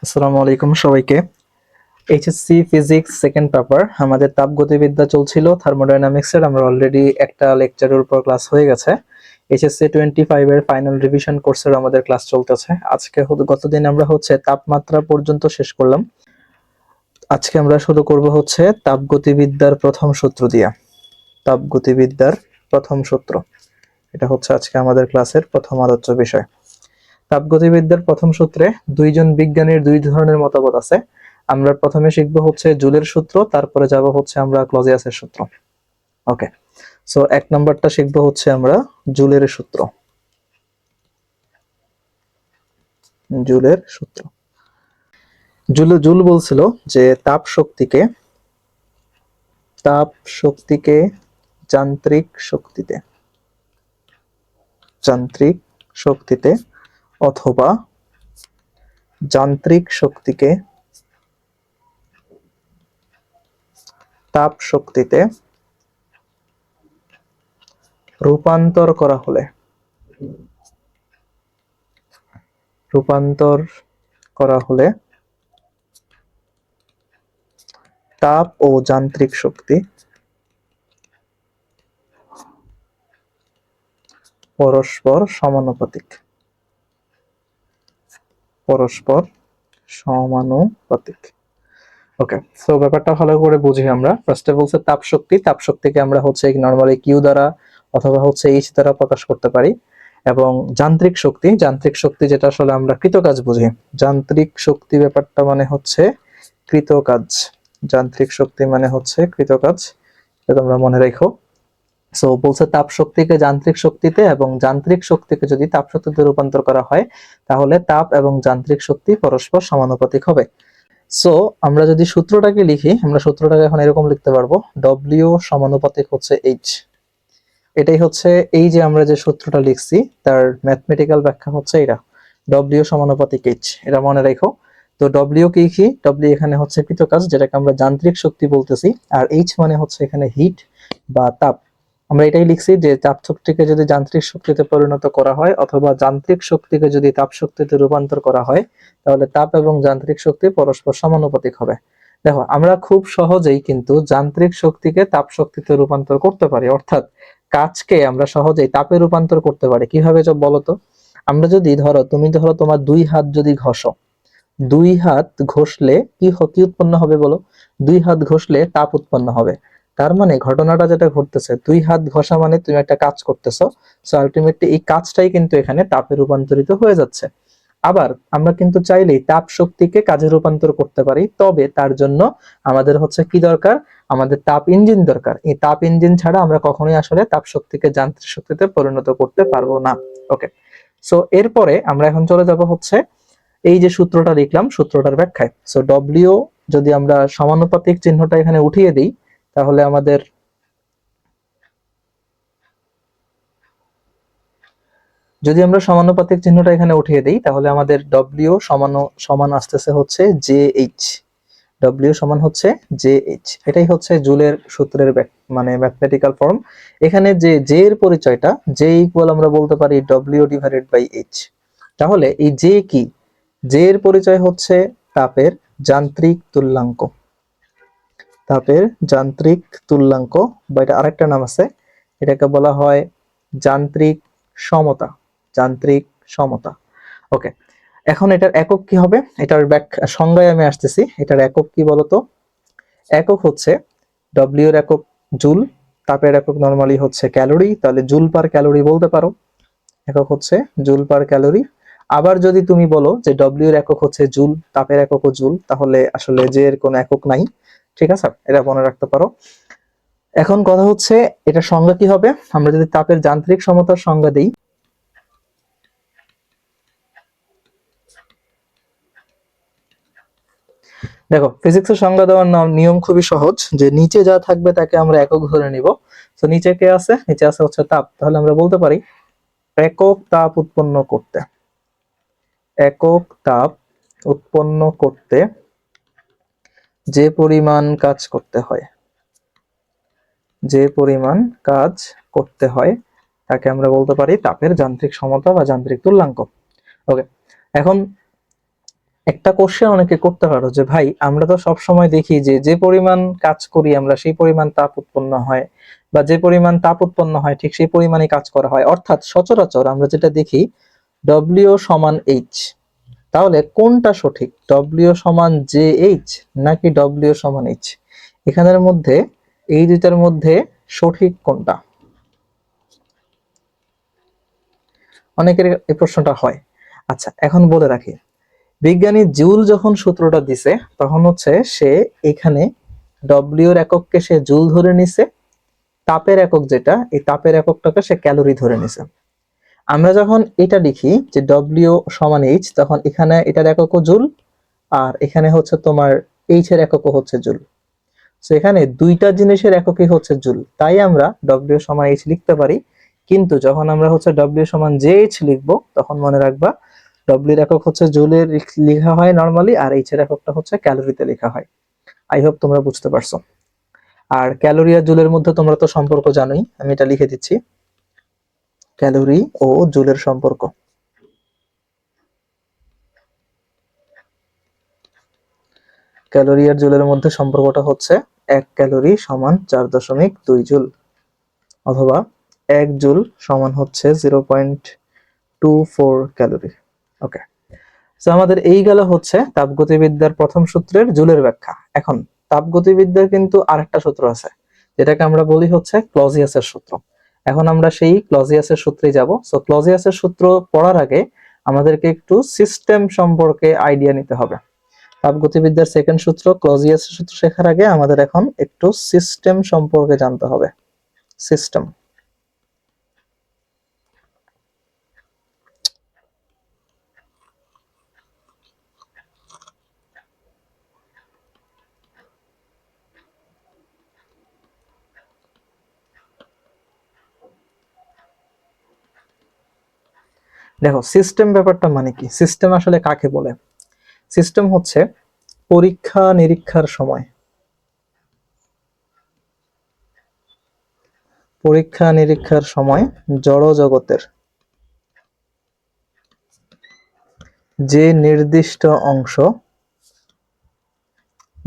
আসসালামু আলাইকুম সবাইকে। এইচএসসি ফিজিক্স সেকেন্ড পেপার আমাদের তাপগতিবিদ্যা চলছিল থার্মোডাইনামিক্সের। আমরা অলরেডি একটা লেকচারের উপর ক্লাস হয়ে গেছে। এইচএসসি 25 এর ফাইনাল রিভিশন কোর্সের আমাদের ক্লাস চলতেছে। আজকে গতদিন আমরা তাপমাত্রা পর্যন্ত শেষ করলাম। আজকে আমরা শুরু করব তাপগতিবিদ্যার প্রথম সূত্র দিয়ে। তাপগতিবিদ্যার প্রথম সূত্র, এটা আজকে আমাদের ক্লাসের প্রথম আলোচ্য বিষয়। তাপগতিবিদ্যার প্রথম সূত্রে দুইজন বিজ্ঞানীর দুই ধরনের মতবাদ আছে। আমরা প্রথমে শিখবো জুলের সূত্র, তারপরে যাব আমরা ক্লজিয়াসের সূত্র। ওকে, সো এক নম্বরটা শিখবো আমরা জুলের সূত্র। জুলের সূত্র, জুল বলছিল যে তাপ শক্তিকে যান্ত্রিক শক্তিতে অথবা যান্ত্রিক শক্তিকে তাপ শক্তিতে রূপান্তর করা হলে তাপ ও যান্ত্রিক শক্তি পরস্পর সমানুপাতিক। ওকে, সো ব্যাপারটা ভালো করে বুঝি আমরা। ফার্স্টে বলছে তাপ শক্তিকে আমরা নরমালি কিউ দ্বারা অথবা এইচ দ্বারা প্রকাশ করতে পারি। এবং যান্ত্রিক শক্তি যেটা আসলে আমরা কৃতকাজ বুঝি। যান্ত্রিক শক্তি ব্যাপারটা মানে কৃতকাজ। যান্ত্রিক শক্তি মানে কৃতকাজ, এটা তোমরা মনে রাখো। সো বলছে তাপ শক্তিকে যান্ত্রিক শক্তিতে এবং যান্ত্রিক শক্তিকে যদি তাপ শক্তিতে রূপান্তর করা হয় তাহলে তাপ এবং যান্ত্রিক শক্তি পরস্পর সমানুপাতিক হবে। সো আমরা যদি সূত্রটাকে লিখি, আমরা সূত্রটাকে এখন এরকম লিখতে পারবো, ডব্লিউ সমানুপাতিক এইচ। এটাই এই যে আমরা যে সূত্রটা লিখছি তার ম্যাথমেটিক্যাল ব্যাখ্যা এটা, ডব্লিউ সমানুপাতিক এইচ, এটা মনে রাখো। তো ডব্লিউ কি ডব্লিউ এখানে কৃতকাজ, যেটাকে আমরা যান্ত্রিক শক্তি বলতেছি, আর এইচ মানে এখানে হিট বা তাপ। আমরা এটাই লিখছি যে তাপ শক্তিকে যদি যান্ত্রিক শক্তিতে পরিণত করা হয় অথবা যান্ত্রিক শক্তিকে যদি তাপ শক্তিতে রূপান্তর করা হয় তাহলে তাপ এবং যান্ত্রিক শক্তি পরস্পর সমানুপাতিক হবে। দেখো, আমরা খুব সহজেই কিন্তু যান্ত্রিক শক্তিকে তাপ শক্তিতে রূপান্তর করতে পারি, অর্থাৎ কাজকে আমরা সহজেই তাপে রূপান্তর করতে পারি। কিভাবে বলতো? আমরা যদি তুমি তোমার দুই হাত যদি ঘষো, দুই হাত ঘষলে কি উৎপন্ন হবে বলো? দুই হাত ঘষলে তাপ উৎপন্ন হবে। তার মানে ঘটনাটা যেটা ঘটতেছে, দুই হাত ঘষা মানে তুমি একটা কাজ করতেছো, সো আলটিমেটলি এই কাজটাই কিন্তু এখানে তাপে রূপান্তরিত হয়ে যাচ্ছে। আবার আমরা কিন্তু চাইলেই তাপ শক্তিকে কাজে রূপান্তর করতে পারি, তবে তার জন্য আমাদের কি দরকার? আমাদের তাপ ইঞ্জিন দরকার। এই তাপ ইঞ্জিন ছাড়া আমরা কখনোই আসলে তাপ শক্তিকে যান্ত্রিক শক্তিতে পরিণত করতে পারবো না। ওকে, সো এরপরে আমরা এখন চলে যাব এই যে সূত্রটা লিখলাম, সূত্রটার ব্যাখ্যায়। সো ডব্লিউ যদি আমরা সমানুপাতিক চিহ্নটা এখানে উঠিয়ে দিই তাহলে আমাদের ডব্লিউ সমান আসতেছে জে এইচ। ডব্লিউ সমান জে এইচ, এটাই জুলের সূত্রের মানে ম্যাথমেটিক্যাল ফর্ম। এখানে যে জে এর পরিচয়টা, জে ইকুয়াল আমরা বলতে পারি ডব্লিউ ডিভাইডেড বাই এইচ। তাহলে এই জে কি? জে এর পরিচয় তাপের যান্ত্রিক তুল্যাঙ্ক। তাপের যান্ত্রিক তুল্যাঙ্ক, বা এটা আরেকটা নাম আছে, এটাকে বলা হয় যান্ত্রিক সমতা। যান্ত্রিক সমতা। ওকে, এখন এটার একক কি হবে? এটার সংজ্ঞায় আমি আসতেছি। এটার একক কি বলতো? একক ডব্লিউ এর একক জুল, তাপের একক নরমালি ক্যালোরি, তাহলে জুল পার ক্যালোরি বলতে পারো। একক জুল পার ক্যালোরি। আবার যদি তুমি বলো যে ডব্লিউ এর একক জুল, তাপের এককও জুল, তাহলে আসলে জে এর কোনো একক নাই। ঠিক আছে, এটা মনে রাখতে পারো। এখন কথা এটা সংজ্ঞা কি হবে? আমরা যদি তাপের যান্ত্রিক সমতার সংজ্ঞা দিই, দেখো ফিজিক্সের সংজ্ঞা দেওয়ার নিয়ম খুবই সহজ, যে নিচে যা থাকবে তাকে আমরা একক ধরে নিব। তো নিচে কে আছে? নিচে আছে তাপ। তাহলে আমরা বলতে পারি একক তাপ উৎপন্ন করতে, একক তাপ উৎপন্ন করতে যে পরিমাণ কাজ করতে হয়, যে পরিমাণ কাজ করতে হয় তাকে আমরা বলতে পারি তাপের যান্ত্রিক সমতা বা যান্ত্রিক তুল্যাঙ্ক। ওকে, এখন একটা কোশ্চেন অনেকে করতে পারো যে ভাই আমরা তো সব সময় দেখি যে যে পরিমাণ কাজ করি আমরা সেই পরিমাণ তাপ উৎপন্ন হয়, বা যে পরিমাণ তাপ উৎপন্ন হয় ঠিক সেই পরিমাণই কাজ করা হয়, অর্থাৎ সচরাচর আমরা যেটা দেখি ডব্লিউ সমান এইচ। তাহলে কোনটা সঠিক, ডব্লিউ সমান জে এইচ নাকি ডব্লিউ সমান এইচ? এখানের মধ্যে এই দুইটার মধ্যে সঠিক কোনটা? অনেকের এই প্রশ্নটা হয়। আচ্ছা, এখন বলে রাখি, বিজ্ঞানী জুল যখন সূত্রটা দিছে তখন হচ্ছে সে এখানে ডব্লিউ এর একককে সে জুল ধরে নিছে, তাপের একক যেটা, এই তাপের এককটাকে সে ক্যালোরি ধরে নিছে। আমরা যখন এটা লিখি যে ডব্লিউ সমান এইচ, তখন এখানে এটার এককও জুল, আর এখানে হচ্ছে তোমার এইচ এর এককও হচ্ছে জুল। তো এখানে দুইটা জিনিসের এককই হচ্ছে জুল, তাই আমরা ডব্লিউ সমান এইচ লিখতে পারি। কিন্তু যখন আমরা হচ্ছে ডব্লিউ সমান জে এইচ লিখবো তখন মনে রাখবা ডব্লিউ এর একক হচ্ছে জুলের লেখা হয় নরমালি, আর এইচ এর এককটা হচ্ছে ক্যালোরিতে লেখা হয়। আই হোপ তোমরা বুঝতে পারছো। আর ক্যালোরি আর জুলের মধ্যে তোমরা তো সম্পর্ক জানোই, আমি এটা লিখে দিচ্ছি, ক্যালোরি ও জুলের সম্পর্ক। ক্যালোরি আর জুলের মধ্যে সম্পর্কটা হচ্ছে 1 ক্যালোরি সমান 4.2 জুল, অথবা 1 জুল সমান হচ্ছে 0.24 ক্যালোরি। ওকে, তো আমাদের এই গেল হচ্ছে তাপগতিবিদ্যার প্রথম সূত্রের জুলের ব্যাখ্যা। এখন তাপগতিবিদ্যার কিন্তু আরেকটা সূত্র আছে, যেটাকে আমরা বলি হচ্ছে ক্লজিয়াসের সূত্র। এখন আমরা সেই ক্লজিয়াসের সূত্রে যাব। সো ক্লজিয়াসের সূত্র পড়ার আগে আমাদেরকে একটু সিস্টেম সম্পর্কে আইডিয়া নিতে হবে। তাপগতিবিদ্যার সেকেন্ড সূত্র ক্লজিয়াসের সূত্র শেখার আগে আমাদের এখন একটু সিস্টেম সম্পর্কে জানতে হবে। সিস্টেম, দেখো সিস্টেম ব্যাপারটা মানে কি, সিস্টেম আসলে কাকে বলে? সিস্টেম হচ্ছে পরীক্ষা নিরীক্ষার সময়, পরীক্ষা নিরীক্ষার সময় জড় জগতের যে নির্দিষ্ট অংশ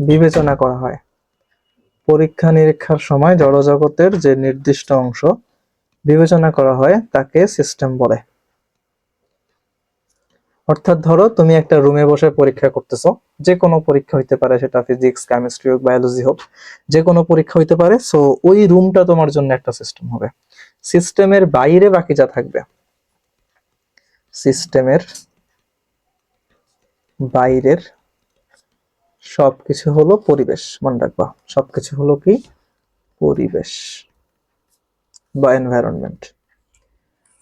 বিবেচনা করা হয়, পরীক্ষা নিরীক্ষার সময় জড়জগতের যে নির্দিষ্ট অংশ বিবেচনা করা হয় তাকে সিস্টেম বলে। অর্থাৎ ধরো তুমি একটা রুমে বসে পরীক্ষা করতেছো, যে কোনো পরীক্ষা হইতে পারে, সেটা ফিজিক্স, কেমিস্ট্রি হোক, বায়োলজি হোক, যে কোনো পরীক্ষা হইতে পারে। সো ওই রুমটা তোমার জন্য একটা সিস্টেম হবে। সিস্টেমের বাইরে বাকি যা থাকবে, সিস্টেমের বাইরের সবকিছু হলো পরিবেশ। মনে রাখবা, সবকিছু হলো কি? পরিবেশ বা এনভায়রনমেন্ট।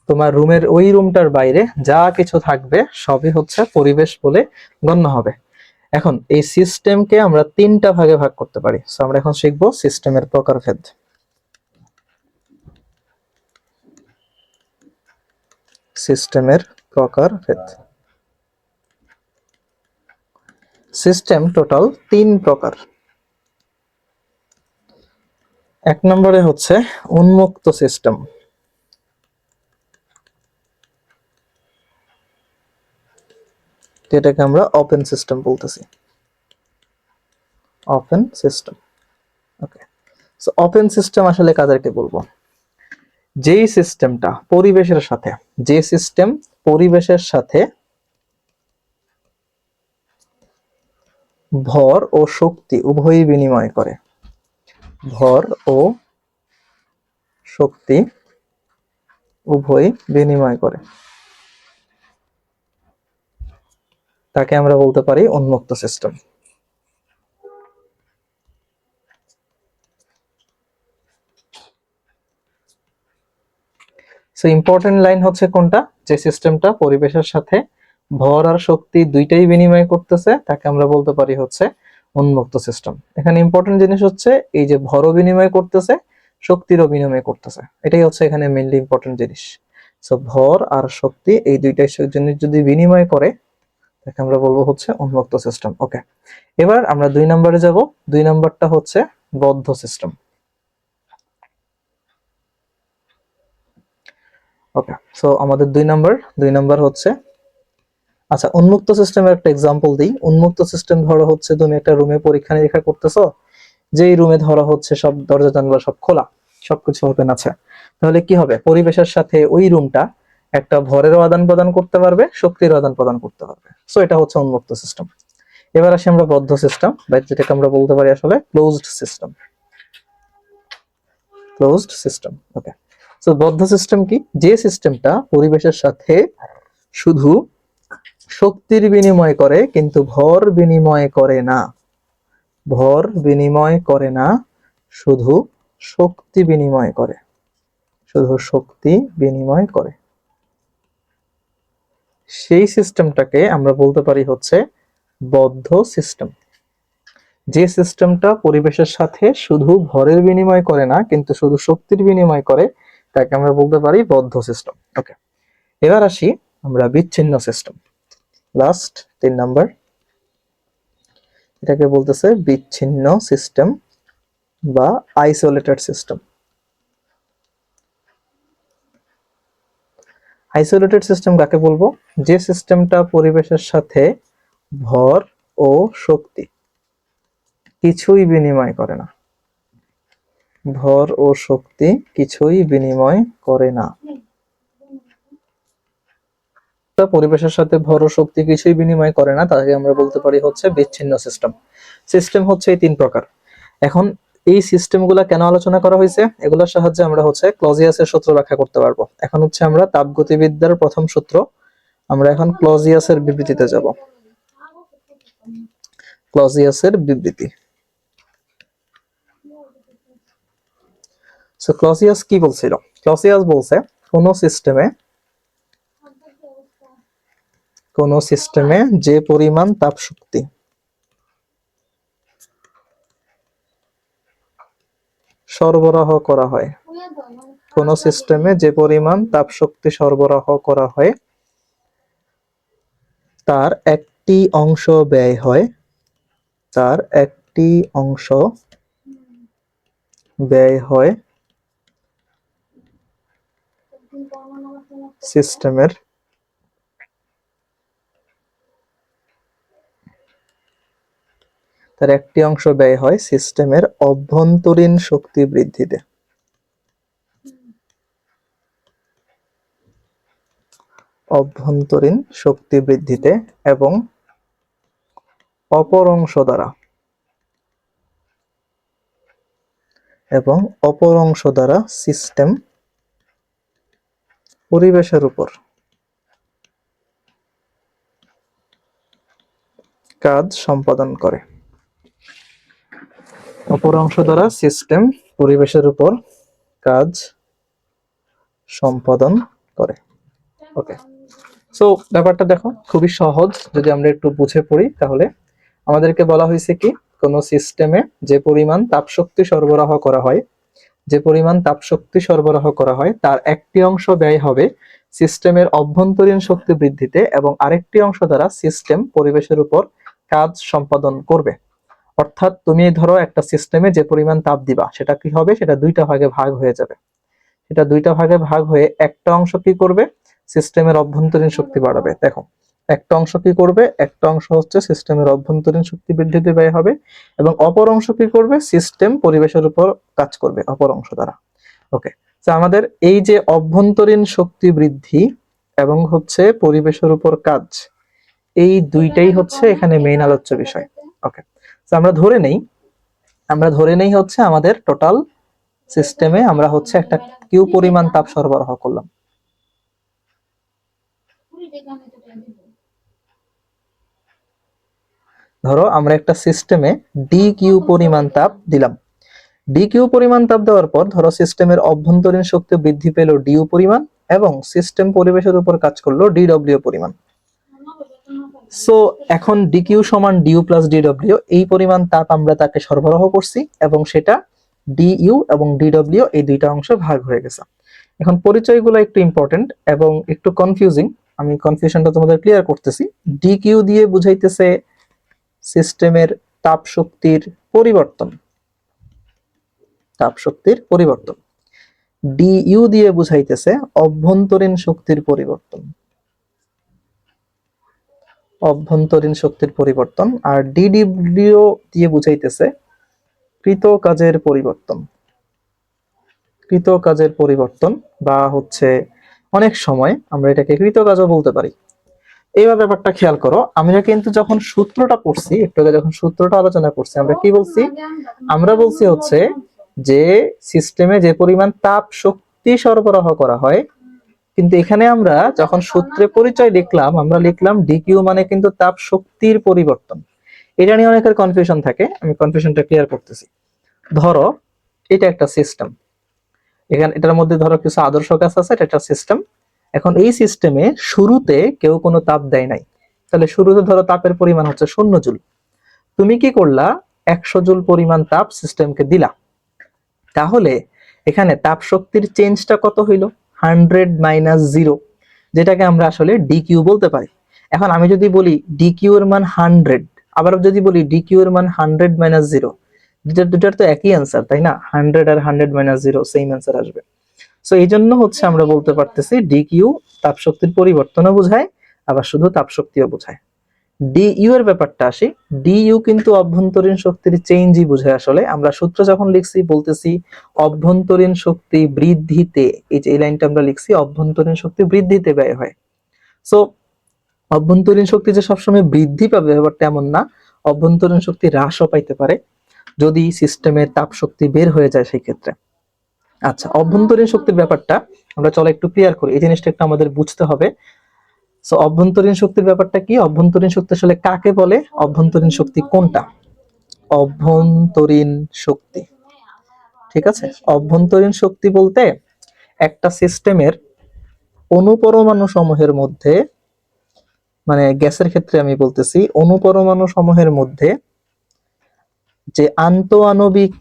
তোমার রুমের ওই রুমটার বাইরে যা কিছু থাকবে সবই হচ্ছে পরিবেশ বলে গণ্য হবে। এখন এই সিস্টেমকে আমরা তিনটা ভাগে ভাগ করতে পারি। সো আমরা এখন শিখবো সিস্টেমের প্রকারভেদ। সিস্টেমের প্রকারভেদ। সিস্টেম টোটাল 3 প্রকার। এক নম্বরে হচ্ছে উন্মুক্ত সিস্টেম, যেটাকে আমরা ওপেন সিস্টেম বলতেছি। ওপেন সিস্টেম, ওকে। সো ওপেন সিস্টেম আসলে কাদেরকে বলবো? যেই সিস্টেমটা পরিবেশের সাথে, যে সিস্টেম পরিবেশের সাথে ভর ও শক্তি উভয়ই বিনিময় করে, ভর ও শক্তি উভয়ই বিনিময় করে, তাকে আমরা বলতে পারি উন্মুক্ত সিস্টেম। সো ইম্পর্টেন্ট লাইন হচ্ছে কোনটা? যে সিস্টেমটা পরিবেশের সাথে ভর আর শক্তি দুইটাই বিনিময় করতেছে তাকে আমরা বলতে পারি হচ্ছে উন্মুক্ত সিস্টেম। এখানে ইম্পর্টেন্ট জিনিস হচ্ছে এই যে ভরও বিনিময় করতেছে, শক্তিরও বিনিময় করতেছে, এটাই হচ্ছে এখানে মেইনলি ইম্পর্টেন্ট জিনিস। সো ভর আর শক্তি এই দুইটাই জিনিস যদি বিনিময় করে তাকে আমরা বলবো হচ্ছে উন্মুক্ত সিস্টেম। ওকে, এবার আমরা 2 নম্বরে যাব। 2 নম্বরটা হচ্ছে বদ্ধ সিস্টেম। ওকে, সো আমাদের 2 নম্বর হচ্ছে আচ্ছা, উন্মুক্ত সিস্টেমের একটা এক্সাম্পল দিই। উন্মুক্ত সিস্টেম ধরো হচ্ছে তুমি একটা রুমে পরীক্ষা নিরীক্ষা করতেছো, যেই রুমে ধরো হচ্ছে সব দরজা জানালা সব খোলা, সবকিছু ওপেন আছে, তাহলে কি হবে, পরিবেশের সাথে ওই রুমটা একটা ভরেরও আদান প্রদান করতে পারবে, শক্তির আদান প্রদান করতে পারবে। সো এটা হচ্ছে উন্মুক্ত সিস্টেম। এবার আসি আমরা বদ্ধ সিস্টেম, বা যেটাকে আমরা বলতে পারি আসলে ক্লোজড সিস্টেম। ক্লোজড সিস্টেম, ওকে। সো বদ্ধ সিস্টেম কি, যে সিস্টেমটা পরিবেশের সাথে শুধু শক্তির বিনিময় করে কিন্তু ভর বিনিময় করে না। ভর বিনিময় করে না, শুধু শক্তি বিনিময় করে। শুধু শক্তি বিনিময় করে, সেই সিস্টেমটাকে আমরা বলতে পারি হচ্ছে বদ্ধ সিস্টেম। যে সিস্টেমটা পরিবেশের সাথে শুধু ভরের বিনিময় করে না কিন্তু শুধু শক্তির বিনিময় করে, তাকে আমরা বলতে পারি বদ্ধ সিস্টেম। ওকে, এবার আসি আমরা বিচ্ছিন্ন সিস্টেম, লাস্ট 3 নাম্বার। এটাকে বলতেছে বিচ্ছিন্ন সিস্টেম বা আইসোলেটেড সিস্টেম। আইসোলেটেড সিস্টেম কাকে বলবো, যে সিস্টেমটা পরিবেশের সাথে ভর ও শক্তি কিছুই বিনিময় করে না। ভর ও শক্তি কিছুই বিনিময় করে না। পরিবেশের সাথে ভর ও শক্তি কিছুই বিনিময় করে না, তাকে আমরা বলতে পারি হচ্ছে বিচ্ছিন্ন সিস্টেম। সিস্টেম হচ্ছে এই 3 প্রকার। এখন এই সিস্টেমগুলো কেন আলোচনা করা হয়েছে, এগুলোর সাহায্যে আমরা হচ্ছে ক্লজিয়াসের সূত্র ব্যাখ্যা করতে পারবো। এখন হচ্ছে আমরা তাপগতিবিদ্যার প্রথম সূত্র, আমরা এখন ক্লজিয়াসের বিবৃতিতে যাব। ক্লজিয়াসের বিবৃতি। সো ক্লজিয়াস কি বলছিল, ক্লজিয়াস বলছে কোন সিস্টেমে যে পরিমাণ তাপ শক্তি সরবরাহ করা হয়, কোন সিস্টেমে যে পরিমাণ তাপ শক্তি সরবরাহ করা হয় তার একটি অংশ ব্যয় হয়, তার একটি অংশ ব্যয় হয় সিস্টেমের তার একটি অংশ ব্যয় হয় সিস্টেমের অভ্যন্তরীণ শক্তি বৃদ্ধিতে। অভ্যন্তরীণ শক্তি বৃদ্ধিতে এবং অপর অংশ দ্বারা সিস্টেম পরিবেশের উপর কাজ সম্পাদন করে। অপর অংশ দ্বারা সিস্টেম পরিবেশের উপর কাজ সম্পাদন করে। ওকে, সো ব্যাপারটা দেখো খুবই সহজ, যদি আমরা একটু বুঝে পড়ি তাহলে আমাদেরকে বলা হয়েছে কি, কোন সিস্টেমে যে পরিমাণ তাপশক্তি সরবরাহ করা হয়, যে পরিমাণ তাপশক্তি সরবরাহ করা হয় তার একটি অংশ ব্যয় হবে সিস্টেমের অভ্যন্তরীণ শক্তি বৃদ্ধিতে এবং আরেকটি অংশ দ্বারা সিস্টেম পরিবেশের উপর কাজ সম্পাদন করবে। অর্থাৎ তুমি ধরো একটা সিস্টেমে যে পরিমাণ তাপ দিবা সেটা কি হবে, সেটা দুইটা ভাগে ভাগ হয়ে যাবে। সেটা দুইটা ভাগে ভাগ হয়ে একটা অংশ কি করবে, সিস্টেমের অভ্যন্তরীণ শক্তি বাড়াবে। দেখো একটা অংশ কি করবে, একটা অংশ হচ্ছে সিস্টেমের অভ্যন্তরীণ শক্তি বৃদ্ধিতে ব্যয় হবে এবং অপর অংশ কি করবে, সিস্টেম পরিবেশের উপর কাজ করবে অপর অংশ দ্বারা। ওকে, তো আমাদের এই যে অভ্যন্তরীণ শক্তি বৃদ্ধি এবং হচ্ছে পরিবেশের উপর কাজ, এই দুইটাই হচ্ছে এখানে মেইন আলোচ্য বিষয়। ওকে, তো আমরা ধরে নেই হচ্ছে আমাদের টোটাল সিস্টেমে আমরা হচ্ছে একটা কিউ পরিমাণ তাপ সরবরাহ করলাম। ধরো আমরা একটা সিস্টেমে ডি কিউ পরিমাণ তাপ দিলাম। ডি কিউ পরিমাণ তাপ দেওয়ার পর ধরো সিস্টেমের অভ্যন্তরীণ শক্তি বৃদ্ধি পেল ডিউ পরিমাণ এবং সিস্টেম পরিবেশের উপর কাজ করলো ডিডব্লিউ পরিমাণ। সো এখন ডিকিউ সমান ডিউ প্লাস ডিডব্লিউ, এই পরিমাণ তাপ আমরা তাকে সরবরাহ করছি এবং সেটা ডিইউ এবং ডিডব্লিউ এই দুইটা অংশ ভাগ হয়ে গেছে। এখন পরিচয়গুলো একটু ইম্পর্টেন্ট এবং একটু কনফিউজিং, আমি কনফিউশনটা তোমাদের ক্লিয়ার করতেছি। ডিকিউ দিয়ে বুঝাইতেছে সিস্টেমের তাপ শক্তির পরিবর্তন, ডিইউ দিয়ে বুঝাইতেছে অভ্যন্তরীণ শক্তির পরিবর্তন। অভ্যন্তরীণ শক্তির পরিবর্তন, আর ডিডব্লিউ দিয়ে বুঝাইতেছে কৃত কাজের পরিবর্তন। কৃত কাজের পরিবর্তন বা হচ্ছে অনেক সময় আমরা এটাকে কৃত কাজও বলতে পারি। এইবার ব্যাপারটা খেয়াল করো, আমরা কিন্তু যখন সূত্রটা পড়ছি, একটু আগে যখন সূত্রটা আলোচনা করছি, আমরা কি বলছি? আমরা বলছি হচ্ছে যে সিস্টেমে যে পরিমাণ তাপ শক্তি সরবরাহ করা হয়, কিন্তু এখানে আমরা যখন সূত্রে পরিচয় লিখলাম, আমরা লিখলাম ডিকিউ মানে কিন্তু তাপ শক্তির পরিবর্তন। এটা নিয়ে অনেকের কনফিউশন থাকে, আমি কনফিউশনটা ক্লিয়ার করতেছি। ধরো এটা একটা সিস্টেম, এখানে এটার মধ্যে ধরো কিছু আদর্শ গ্যাস আছে, এটা একটা সিস্টেম। এখন এই সিস্টেমে শুরুতে কেউ কোনো তাপ দেয় নাই, তাহলে শুরুতে ধরো তাপের পরিমাণ হচ্ছে 0 জুল। তুমি কি করলা? 100 জুল পরিমাণ তাপ সিস্টেমকে দিলা। তাহলে এখানে তাপ শক্তির চেঞ্জটা কত হইলো? 100 মাইনাস 0, যেটাকে আমরা আসলে ডিকিউ বলতে পারি। এখন আমি যদি বলি ডিকিউ এর মান 100, আবার যদি বলি ডিকিউ এর মান 100 মাইনাস 0, দুটার তো একই অ্যান্সার, তাই না? 100 আর 100 মাইনাস 0 সেম অ্যান্সার আসবে। সো এই জন্য হচ্ছে আমরা বলতে পারতেছি ডিকিউ তাপ শক্তির পরিবর্তনও বোঝায়, আবার শুধু তাপ শক্তিও বোঝায়। ডিইউ এর ব্যাপারটা আসি, ডিইউ কিন্তু অভ্যন্তরীণ শক্তির চেঞ্জই বোঝায়। আসলে আমরা সূত্র যখন লিখছি বলতেছি অভ্যন্তরীণ শক্তি বৃদ্ধিতে, এই যে এই লাইনটা আমরা লিখছি অভ্যন্তরীণ শক্তি বৃদ্ধিতে ব্যয় হয়। সো অভ্যন্তরীণ শক্তি যে সবসময় বৃদ্ধি পাবে ব্যাপারটা এমন না, অভ্যন্তরীণ শক্তি হ্রাসও পাইতে পারে যদি সিস্টেমের তাপ শক্তি বের হয়ে যায় সেই ক্ষেত্রে। আচ্ছা, অভ্যন্তরীণ শক্তির ব্যাপারটা আমরা চলো একটু ক্লিয়ার করি, এই জিনিসটা একটু আমাদের বুঝতে হবে। সো অভ্যন্তরীণ শক্তির ব্যাপারটা কি? অভ্যন্তরীণ শক্তি আসলে কাকে বলে? অভ্যন্তরীণ শক্তি কোনটা? অভ্যন্তরীণ শক্তি, ঠিক আছে? অভ্যন্তরীণ শক্তি বলতে একটা সিস্টেমের অণুপরমাণু সমূহের মধ্যে, মানে গ্যাসের ক্ষেত্রে আমি বলতেছি, অণুপরমাণু সমূহের মধ্যে যে আন্তঃআণবিক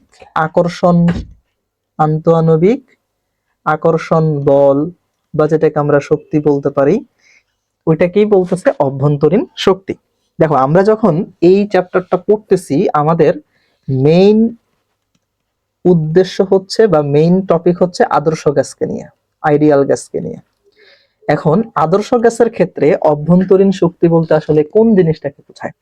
আকর্ষণ বল বা যেটাকে আমরা শক্তি বলতে পারি, ওইটাকেই বলতেছে অভ্যন্তরীণ শক্তি। দেখো আমরা যখন এই চ্যাপ্টারটা পড়তেছি, আমাদের মেইন উদ্দেশ্য হচ্ছে বা মেইন টপিক হচ্ছে আদর্শ গ্যাসকে নিয়ে, আইডিয়াল গ্যাসকে নিয়ে। এখন আদর্শ গ্যাসের ক্ষেত্রে অভ্যন্তরীণ শক্তি বলতে আসলে কোন জিনিসটাকে বোঝায়?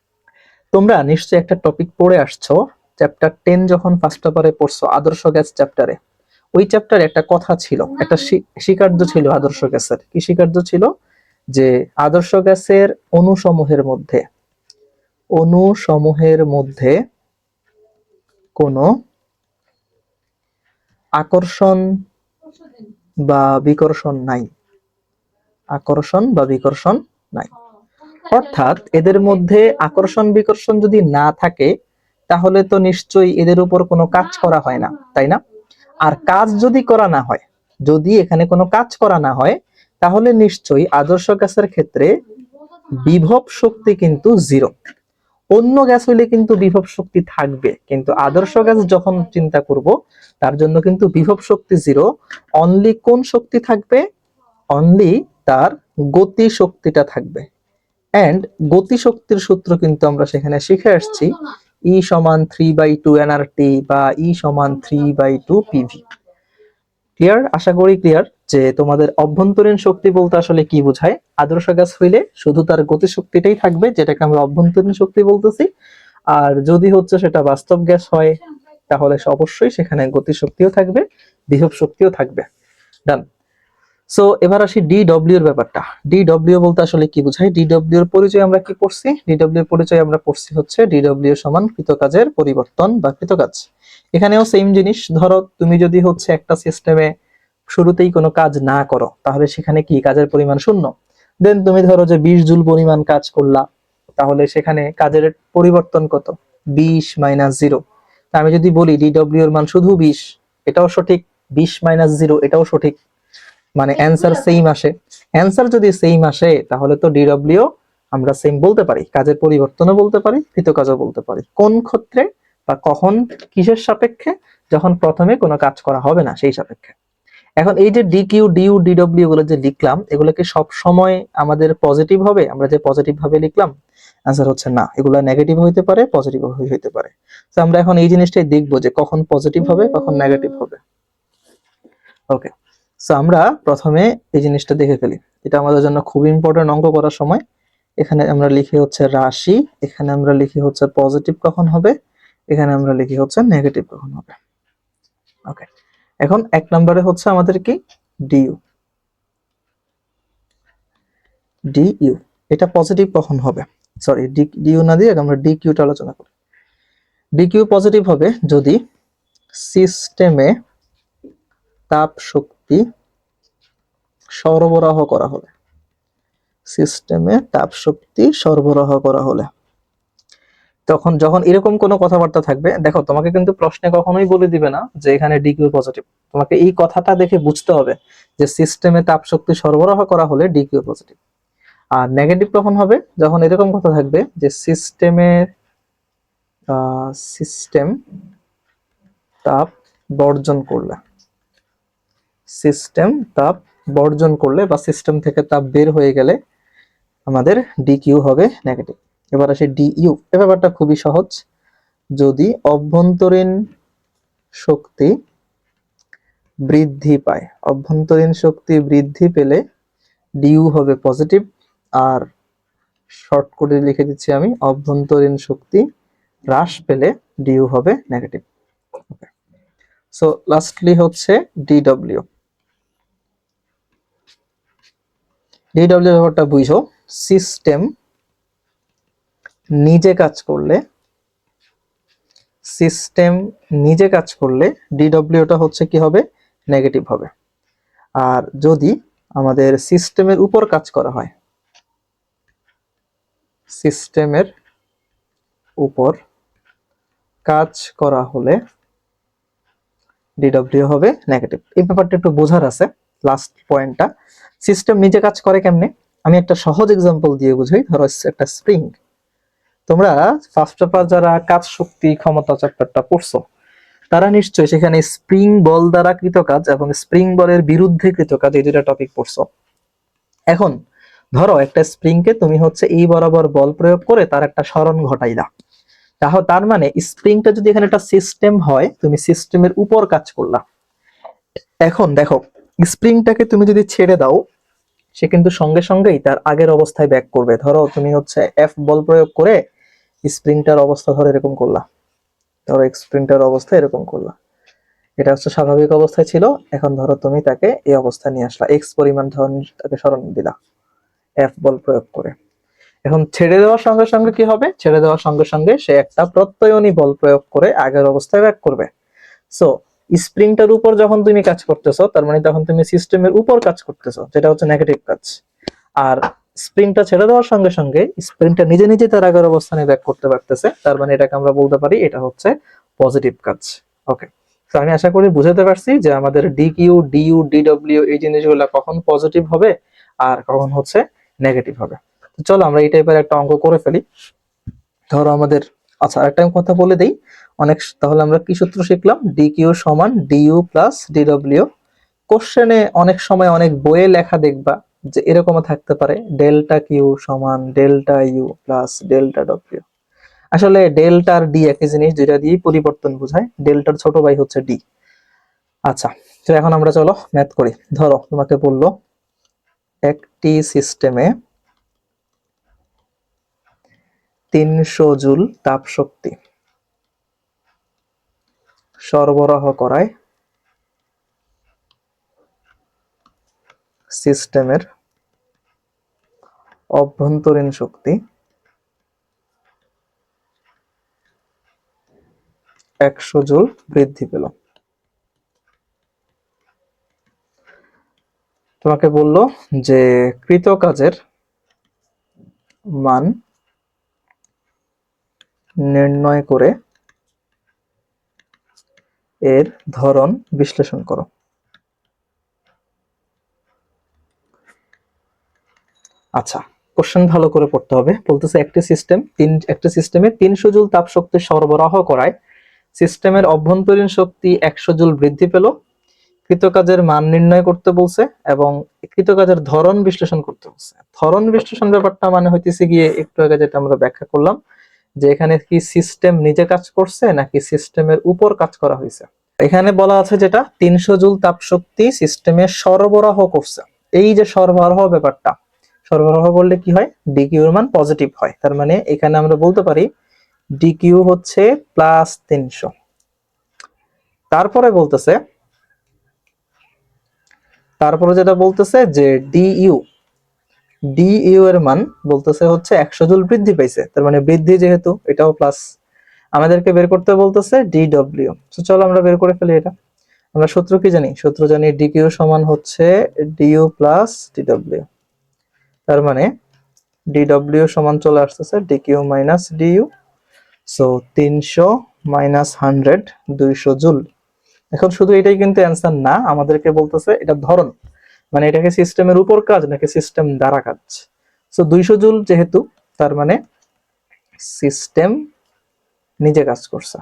তোমরা নিশ্চয়ই একটা টপিক পড়ে আসছো, চ্যাপ্টার 10 যখন ফার্স্ট পেপারে পড়ছো আদর্শ গ্যাস চ্যাপ্টারে, ওই চ্যাপ্টারে একটা কথা ছিল, একটা স্বীকার্য ছিল আদর্শ গ্যাসের। কি স্বীকার্য ছিল? যে আদর্শ গ্যাসের অণুসমূহের মধ্যে কোনো আকর্ষণ বা বিকর্ষণ নাই। আকর্ষণ বা বিকর্ষণ নাই, অর্থাৎ এদের মধ্যে আকর্ষণ বিকর্ষণ যদি না থাকে তাহলে তো নিশ্চয়ই এদের উপর কোনো কাজ করা হয় না, তাই না? আর কাজ যদি করা না হয়, যদি এখানে কোনো কাজ করা না হয়, তাহলে নিশ্চয়ই আদর্শ গ্যাসের ক্ষেত্রে বিভব শক্তি কিন্তু 0। অন্য গ্যাস হইলে কিন্তু বিভব শক্তি থাকবে, কিন্তু আদর্শ গ্যাস যখন চিন্তা করব তার জন্য কিন্তু বিভব শক্তি 0। অনলি কোন শক্তি থাকবে? অনলি তার গতি শক্তিটা থাকবে। এন্ড গতি শক্তির সূত্র কিন্তু আমরা সেখানে শিখে আসছি, E সমান 3/2 nRT বা E সমান 3/2 PV। ক্লিয়ার? আশা করি ক্লিয়ার যে তোমাদের অভ্যন্তরীণ শক্তি বলতে আসলে কি বোঝায়। আদর্শ গ্যাস হইলে শুধু তার গতি শক্তিটাই থাকবে, যেটাকে আমরা অভ্যন্তরীণ শক্তি বলতেছি। আর যদি হচ্ছে সেটা বাস্তব গ্যাস হয় তাহলে অবশ্যই সেখানে গতি শক্তিও থাকবে, বিভব শক্তিও থাকবে। ডান। সো এবার আসি ডিডব্লিউ এর ব্যাপারটা। ডিডব্লিউ বলতে আসলে কি বোঝায়? ডিডব্লিউ এর পরিচয় আমরা কি পড়ছি? ডিডব্লিউ এর পরিচয় আমরা পড়ছি হচ্ছে ডিডব্লিউ সমান কৃতকাজের পরিবর্তন বা কৃতকাজ। এখানেও সেম জিনিস, ধরো তুমি যদি হচ্ছে একটা সিস্টেমে শুরুতেই কোনো কাজ না করো তাহলে সেখানে কি কাজের পরিমাণ 0। দেন তুমি ধরো যে 20 জুল পরিমাণ কাজ করলা, তাহলে সেখানে কাজের পরিবর্তন কত? 20 মাইনাস 0। আমি যদি বলি ডিডব্লিউ এর মান শুধু 20, এটাও সঠিক। 20 মাইনাস 0 এটাও সঠিক, মানে অ্যান্সার সেম আসে। অ্যান্সার যদি সেম আসে তাহলে তো ডিডব্লিউ আমরা সেম বলতে পারি, কাজের পরিবর্তনও বলতে পারি, কৃতকাজও বলতে পারি। কোন ক্ষেত্রে বা কখন, কিসের সাপেক্ষে? যখন প্রথমে কোনো কাজ করা হবে না সেই সাপেক্ষে। এখন এই যে ডিকিউ ডিইউ ডিডব্লিউ গুলো যে লিখলাম, এগুলো কি সব সময় আমাদের পজিটিভ হবে? আমরা যে পজিটিভ ভাবে লিখলাম, আনসার হচ্ছে না, এগুলো নেগেটিভ হইতে পারে, পজিটিভ হইতে পারে। তো আমরা এখন এই জিনিসটাই দেখবো যে কখন পজিটিভ হবে কখন নেগেটিভ হবে। ওকে, সো আমরা প্রথমে এই জিনিসটা দেখে ফেলি, এটা আমাদের জন্য খুব ইম্পর্টেন্ট অঙ্ক করার সময়। এখানে আমরা লিখি হচ্ছে রাশি, এখানে আমরা লিখি হচ্ছে পজিটিভ কখন হবে, এখানে আমরা লিখি হচ্ছে নেগেটিভ কখন হবে। ওকে, এখন 1 নম্বরে হচ্ছে আমাদের কি ডিইউ, ডিইউ এটা পজিটিভ কখন হবে, সরি ডিইউ না দিয়ে আমরা ডিকিউটা আলোচনা করি। ডিকিউ পজিটিভ হবে যদি সিস্টেমে তাপ শক্তি সরবরাহ করা হলে, সিস্টেমে তাপ শক্তি সরবরাহ করা হলে। তখন যখন এরকম কোনো কথাবার্তা থাকবে, দেখো তোমাকে কিন্তু প্রশ্নে কখনোই বলে দিবে না যে এখানে ডিকিউ পজিটিভ, তোমাকে এই কথাটা দেখে বুঝতে হবে যে সিস্টেমে তাপ শক্তি সরবরাহ করা হলে ডিকিউ পজিটিভ। আর নেগেটিভ কখন হবে, যখন এরকম কথা থাকবে যে সিস্টেম তাপ বর্জন করলে, সিস্টেম তাপ বর্জন করলে বা সিস্টেম থেকে তাপ বের হয়ে গেলে আমাদের ডিকিউ হবে নেগেটিভ। এবার আসে ডিইউ, এই ব্যাপারটা খুবই সহজ। যদি অভ্যন্তরীণ শক্তি বৃদ্ধি পায়, অভ্যন্তরীণ শক্তি বৃদ্ধি পেলে ডিইউ হবে পজিটিভ। আর শর্ট করে লিখে দিচ্ছি আমি, অভ্যন্তরীণ শক্তি হ্রাস পেলে ডিইউ হবে নেগেটিভ। সো লাস্টলি হচ্ছে ডিডব্লিউ। ডিডব্লিউ ব্যাপারটা বুঝো, সিস্টেম নিজে কাজ করলে, সিস্টেম নিজে কাজ করলে ডিডব্লিউটা হচ্ছে কি হবে, নেগেটিভ হবে। আর যদি আমাদের সিস্টেমের উপর কাজ করা হয়, সিস্টেমের উপর কাজ করা হলে ডিডব্লিউ হবে নেগেটিভ। এই ব্যাপারটা একটু বোঝার আছে। লাস্ট পয়েন্টটা, সিস্টেম নিজে কাজ করে কেমনে, আমি একটা সহজ এক্সাম্পল দিয়ে বুঝাই। ধরো একটা স্প্রিং, তোমরা ফার্স্ট পেপার যারা কাজ শক্তি ক্ষমতা চ্যাপ্টারটা পড়ছো তারা নিশ্চয়ই সেখানে স্প্রিং বল দ্বারা কৃত কাজ এবং স্প্রিং বলের বিরুদ্ধে কৃত কাজ এই দুটা টপিক পড়ছো। এখন ধরো একটা স্প্রিং কে তুমি হচ্ছে এই বরাবর বল প্রয়োগ করে তার একটা সরণ ঘটাইলা, তাহলে তার মানে স্প্রিংটা যদি এখানে একটা সিস্টেম হয়, তুমি সিস্টেমের উপর কাজ করলা। এখন দেখো স্প্রিংটাকে তুমি যদি ছেড়ে দাও, সে কিন্তু সঙ্গে সঙ্গেই তার আগের অবস্থায় ব্যাক করবে। ধরো তুমি হচ্ছে এফ বল প্রয়োগ করে স্প্রিংটার অবস্থা ধরো এরকম করলা, ধরো স্প্রিংটার অবস্থা এরকম করলা, এটা হচ্ছে স্বাভাবিক অবস্থায় ছিল। এখন ধরো তুমি তাকে এই অবস্থায় নিয়ে আসলা, এক্স পরিমাণ ধরনের তাকে সরণ দিলা এফ বল প্রয়োগ করে। এখন ছেড়ে দেওয়ার সঙ্গে সঙ্গে কি হবে, ছেড়ে দেওয়ার সঙ্গে সঙ্গে সে একটা প্রত্যয়নী বল প্রয়োগ করে আগের অবস্থায় ব্যাক করবে। সো স্প্রিংটার উপর যখন তুমি কাজ করতেছো, তার মানে তখন তুমি সিস্টেমের উপর কাজ করতেছো, যেটা হচ্ছে নেগেটিভ কাজ। আর স্প্রিংটা ছেড়ে দেওয়ার সঙ্গে সঙ্গে স্প্রিংটা নিজে নিজে তার আগের অবস্থানে ব্যাক করতে পারতেছে, তার মানে এটাকে আমরা বলতে পারি এটা হচ্ছে পজিটিভ কাজ। ওকে, তো আমি আশা করি বুঝাতে পারছি যে আমাদের ডিকিউ, ডিইউ, ডিডব্লিউ এই জিনিসগুলো কখন পজিটিভ হবে আর কখন হচ্ছে নেগেটিভ হবে। তো চলো আমরা এই টাইপের একটা অঙ্ক করে ফেলি। ধরো আমাদের, আচ্ছা একটা কথা বলে দেই, তাহলে আমরা কি সূত্র শিখলাম, ডিকিউ সমান ডিইউ প্লাস ডিডব্লিউ। কোশ্চেনে অনেক সময় অনেক বইয়ে লেখা দেখবা যে এরকমও থাকতে পারে, ডেল্টা কিউ সমান delta U plus delta W. আসলে ডেল্টা আর ডি একই জিনিস, দুইটা দিয়েই পরিবর্তন বোঝায়, ডেল্টার ছোট ভাই হচ্ছে ডি। আচ্ছা, তো এখন আমরা চলো ম্যাথ করি। ধরো তোমাকে বললো একটি সিস্টেমে 300 জুল তাপ শক্তি সরবরাহ করায় সিস্টেমের অভ্যন্তরীণ শক্তি 100 জুল বৃদ্ধি পেল। তোমাকে বলল যে কৃত কাজের মান নির্ণয় করে এর ধরন বিশ্লেষণ করো। আচ্ছা, কোশ্চেন ভালো করে পড়তে হবে। বলতেছে একটা সিস্টেমে 300 জুল তাপ শক্তি সরবরাহ করায় সিস্টেমের অভ্যন্তরীণ শক্তি 100 জুল বৃদ্ধি পেল। কৃতকাজের মান নির্ণয় করতে বলছে এবং কৃতকাজের ধরন বিশ্লেষণ করতে বলছে। ধরন বিশ্লেষণ ব্যাপারটা মানে হইতেছে গিয়ে একটু আগে যেটা আমরা ব্যাখ্যা করলাম যে এখানে কি সিস্টেম নিজে কাজ করছে নাকি সিস্টেমের উপর কাজ করা হয়েছে। এখানে বলা আছে যেটা 300 জুল তাপ শক্তি সিস্টেমে সরবরাহ করছে, এই যে সরবরাহ ব্যাপারটা, সরবরাহ করলে কি হয়, ডি কিউ এর মান পজিটিভ হয়। তার মানে এখানে আমরা বলতে পারি ডি কিউ হচ্ছে +300। তারপরে যেটা বলতেছে যে ডিইউ এর মান বলতেছে হচ্ছে 100 জুল বৃদ্ধি পাইছে, তার মানে বৃদ্ধি যেহেতু এটাও প্লাস। আমাদেরকে বের করতে বলতেছে ডিডব্লিউ। তো চলো আমরা বের করে ফেলি এটা। আমরা সূত্র কি জানি? সূত্র জানি ডিকিউ সমান হচ্ছে ডিইউ প্লাস ডিডব্লিউ। তার মানে ডিডব্লিউ সমান চলে আসতেছে DQ minus DU. So 300 minus 100, 200 joule. এখন শুধু এটাই কিন্তু অ্যান্সার না, আমাদেরকে বলতেছে এটা ধরন, মানে এটাকে সিস্টেমের উপর কাজ নাকি সিস্টেম দ্বারা কাজ। সো 200 জুল যেহেতু, তার মানে সিস্টেম নিজে কাজ করছে।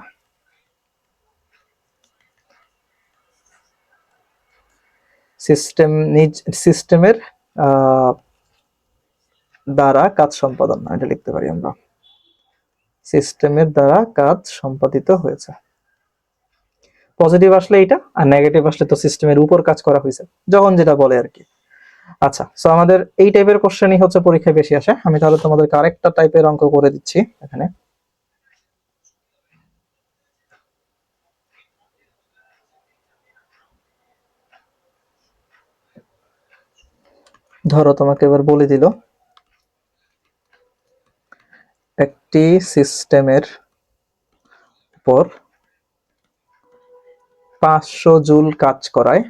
সিস্টেমের দ্বারা কাজ সম্পাদন, এটা লিখতে পারি আমরা, সিস্টেমের দ্বারা কাজ সম্পাদিত হয়েছে। পজিটিভ আসলে এটা, আর নেগেটিভ আসলে তো সিস্টেমের উপর কাজ করা হয়েছে, যখন যেটা বলে আর কি। আচ্ছা, সো আমাদের এই টাইপের কোশ্চেনই হচ্ছে পরীক্ষায় বেশি আসে। আমি তাহলে তোমাদেরকে আরেকটা টাইপের অঙ্ক করে দিচ্ছি এখানে। ধরো তোমাকে এবার বলে দিল একটি সিস্টেমের উপর 500 জুল কাজ করায়,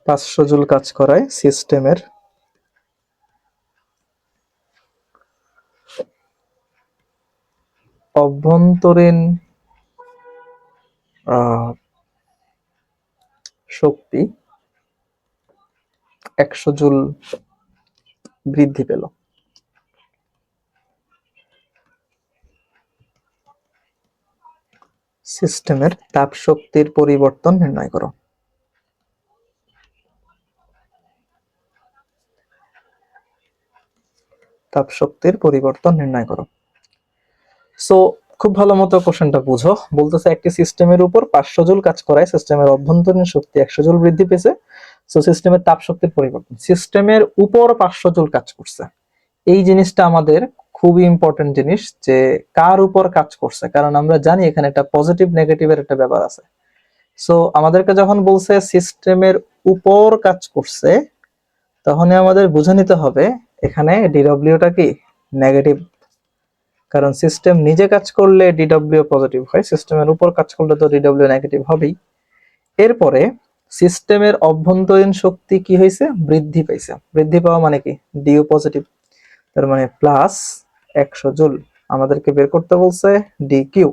500 জুল কাজ করায় সিস্টেমের অভ্যন্তরীণ শক্তি 100 জুল বৃদ্ধি পেল। সিস্টেমের তাপ শক্তির পরিবর্তন নির্ণয় করো। তাপ শক্তির পরিবর্তন নির্ণয় করো। সো খুব ভালো মতো কোশ্চেনটা বুঝো। বলতেছে একটি সিস্টেমের উপর 500 জুল কাজ করায় সিস্টেমের অভ্যন্তরীণ শক্তি 100 জুল বৃদ্ধি পেয়েছে। সো সিস্টেমের তাপ শক্তির পরিবর্তন, সিস্টেমের উপর 500 জুল কাজ করছে, এই জিনিসটা আমাদের খুবই ইম্পর্টেন্ট জিনিস, যে কার উপর কাজ করছে, কারণ আমরা জানি এখানে একটা পজিটিভ নেগেটিভের একটা ব্যাপার আছে। সো আমাদেরকে যখন বলছে সিস্টেমের উপর কাজ করছে, তখন আমাদের বুঝে নিতে হবে এখানে ডিডব্লিউটা কি নেগেটিভ, কারণ সিস্টেম নিজে কাজ করলে ডিডব্লিউ পজিটিভ হয়, সিস্টেমের উপর কাজ করলে তো ডিডব্লিউ নেগেটিভ হবেই। এরপরে সিস্টেমের অভ্যন্তরীণ শক্তি কি হয়েছে, বৃদ্ধি পাইছে। বৃদ্ধি পাওয়া মানে কি, ডিইউ পজিটিভ, তার মানে প্লাস 100 জুল। আমাদেরকে বের করতে বলছে ডিকিউ।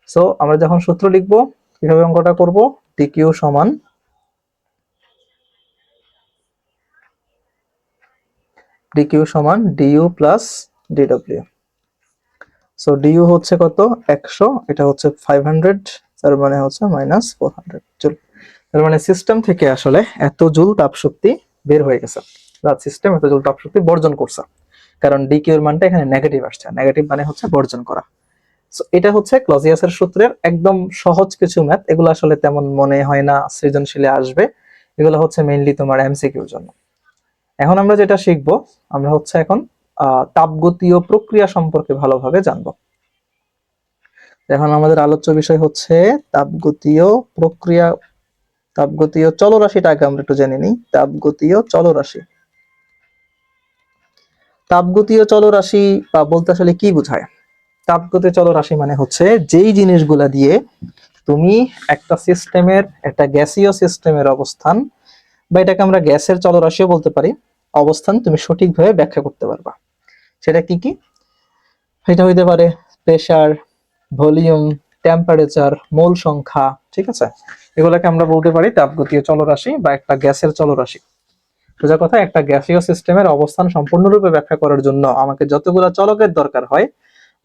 সো আমরা যখন সূত্র লিখবো কিভাবে অঙ্কটা করব, ডিকিউ সমান DU plus DW. So DU হচ্ছে কত, 100, এটা হচ্ছে 500, তার মানে হচ্ছে -400 জুল। তার মানে সিস্টেম থেকে আসলে এত জুল তাপ শক্তি বের হয়ে গেছে, সিস্টেম এত জুল তাপ শক্তি বর্জন করছে, কারণ ডিকিউ এর মানটা এখানে নেগেটিভ আসছে। নেগেটিভ মানে হচ্ছে বর্জন করা। সো এটা হচ্ছে ক্লজিয়াসের সূত্রের একদম সহজ কিছু ম্যাথ, এগুলো আসলে তেমন মনে হয় না সৃজনশীলে আসবে, এগুলো হচ্ছে মেইনলি তোমার এমসিকিউর জন্য। এখন আমরা যেটা শিখবো, আমরা হচ্ছে এখন তাপগতীয় প্রক্রিয়া সম্পর্কে ভালোভাবে জানবো। এখন আমাদের আলোচ্য বিষয় হচ্ছে তাপগতীয় প্রক্রিয়া, তাপগতীয় চলরাশিটা আগে আমরা একটু জেনে নিই। তাপগতীয় চলরাশি, তাপগতীয় চলরাশি বা বলতে আসলে কি বোঝায়? তাপগতীয় চলরাশি মানে হচ্ছে যেই জিনিসগুলা দিয়ে তুমি একটা সিস্টেমের, একটা গ্যাসীয় সিস্টেমের অবস্থান, বা এটাকে আমরা গ্যাসের চলরাশিও বলতে পারি, অবস্থান তুমি সঠিকভাবে ব্যাখ্যা করতে পারবা। সেটা কি কি? এটা হইতে পারে প্রেসার, ভলিউম, টেম্পারেচার, মোল সংখ্যা, ঠিক আছে? এগুলোকে আমরা বলতে পারি তাপগতীয় চলরাশি বা একটা গ্যাসের চলরাশি। সোজা কথা, একটা গ্যাসীয় সিস্টেমের অবস্থান সম্পূর্ণরূপে ব্যাখ্যা করার জন্য আমাকে যতগুলা চলকের দরকার হয়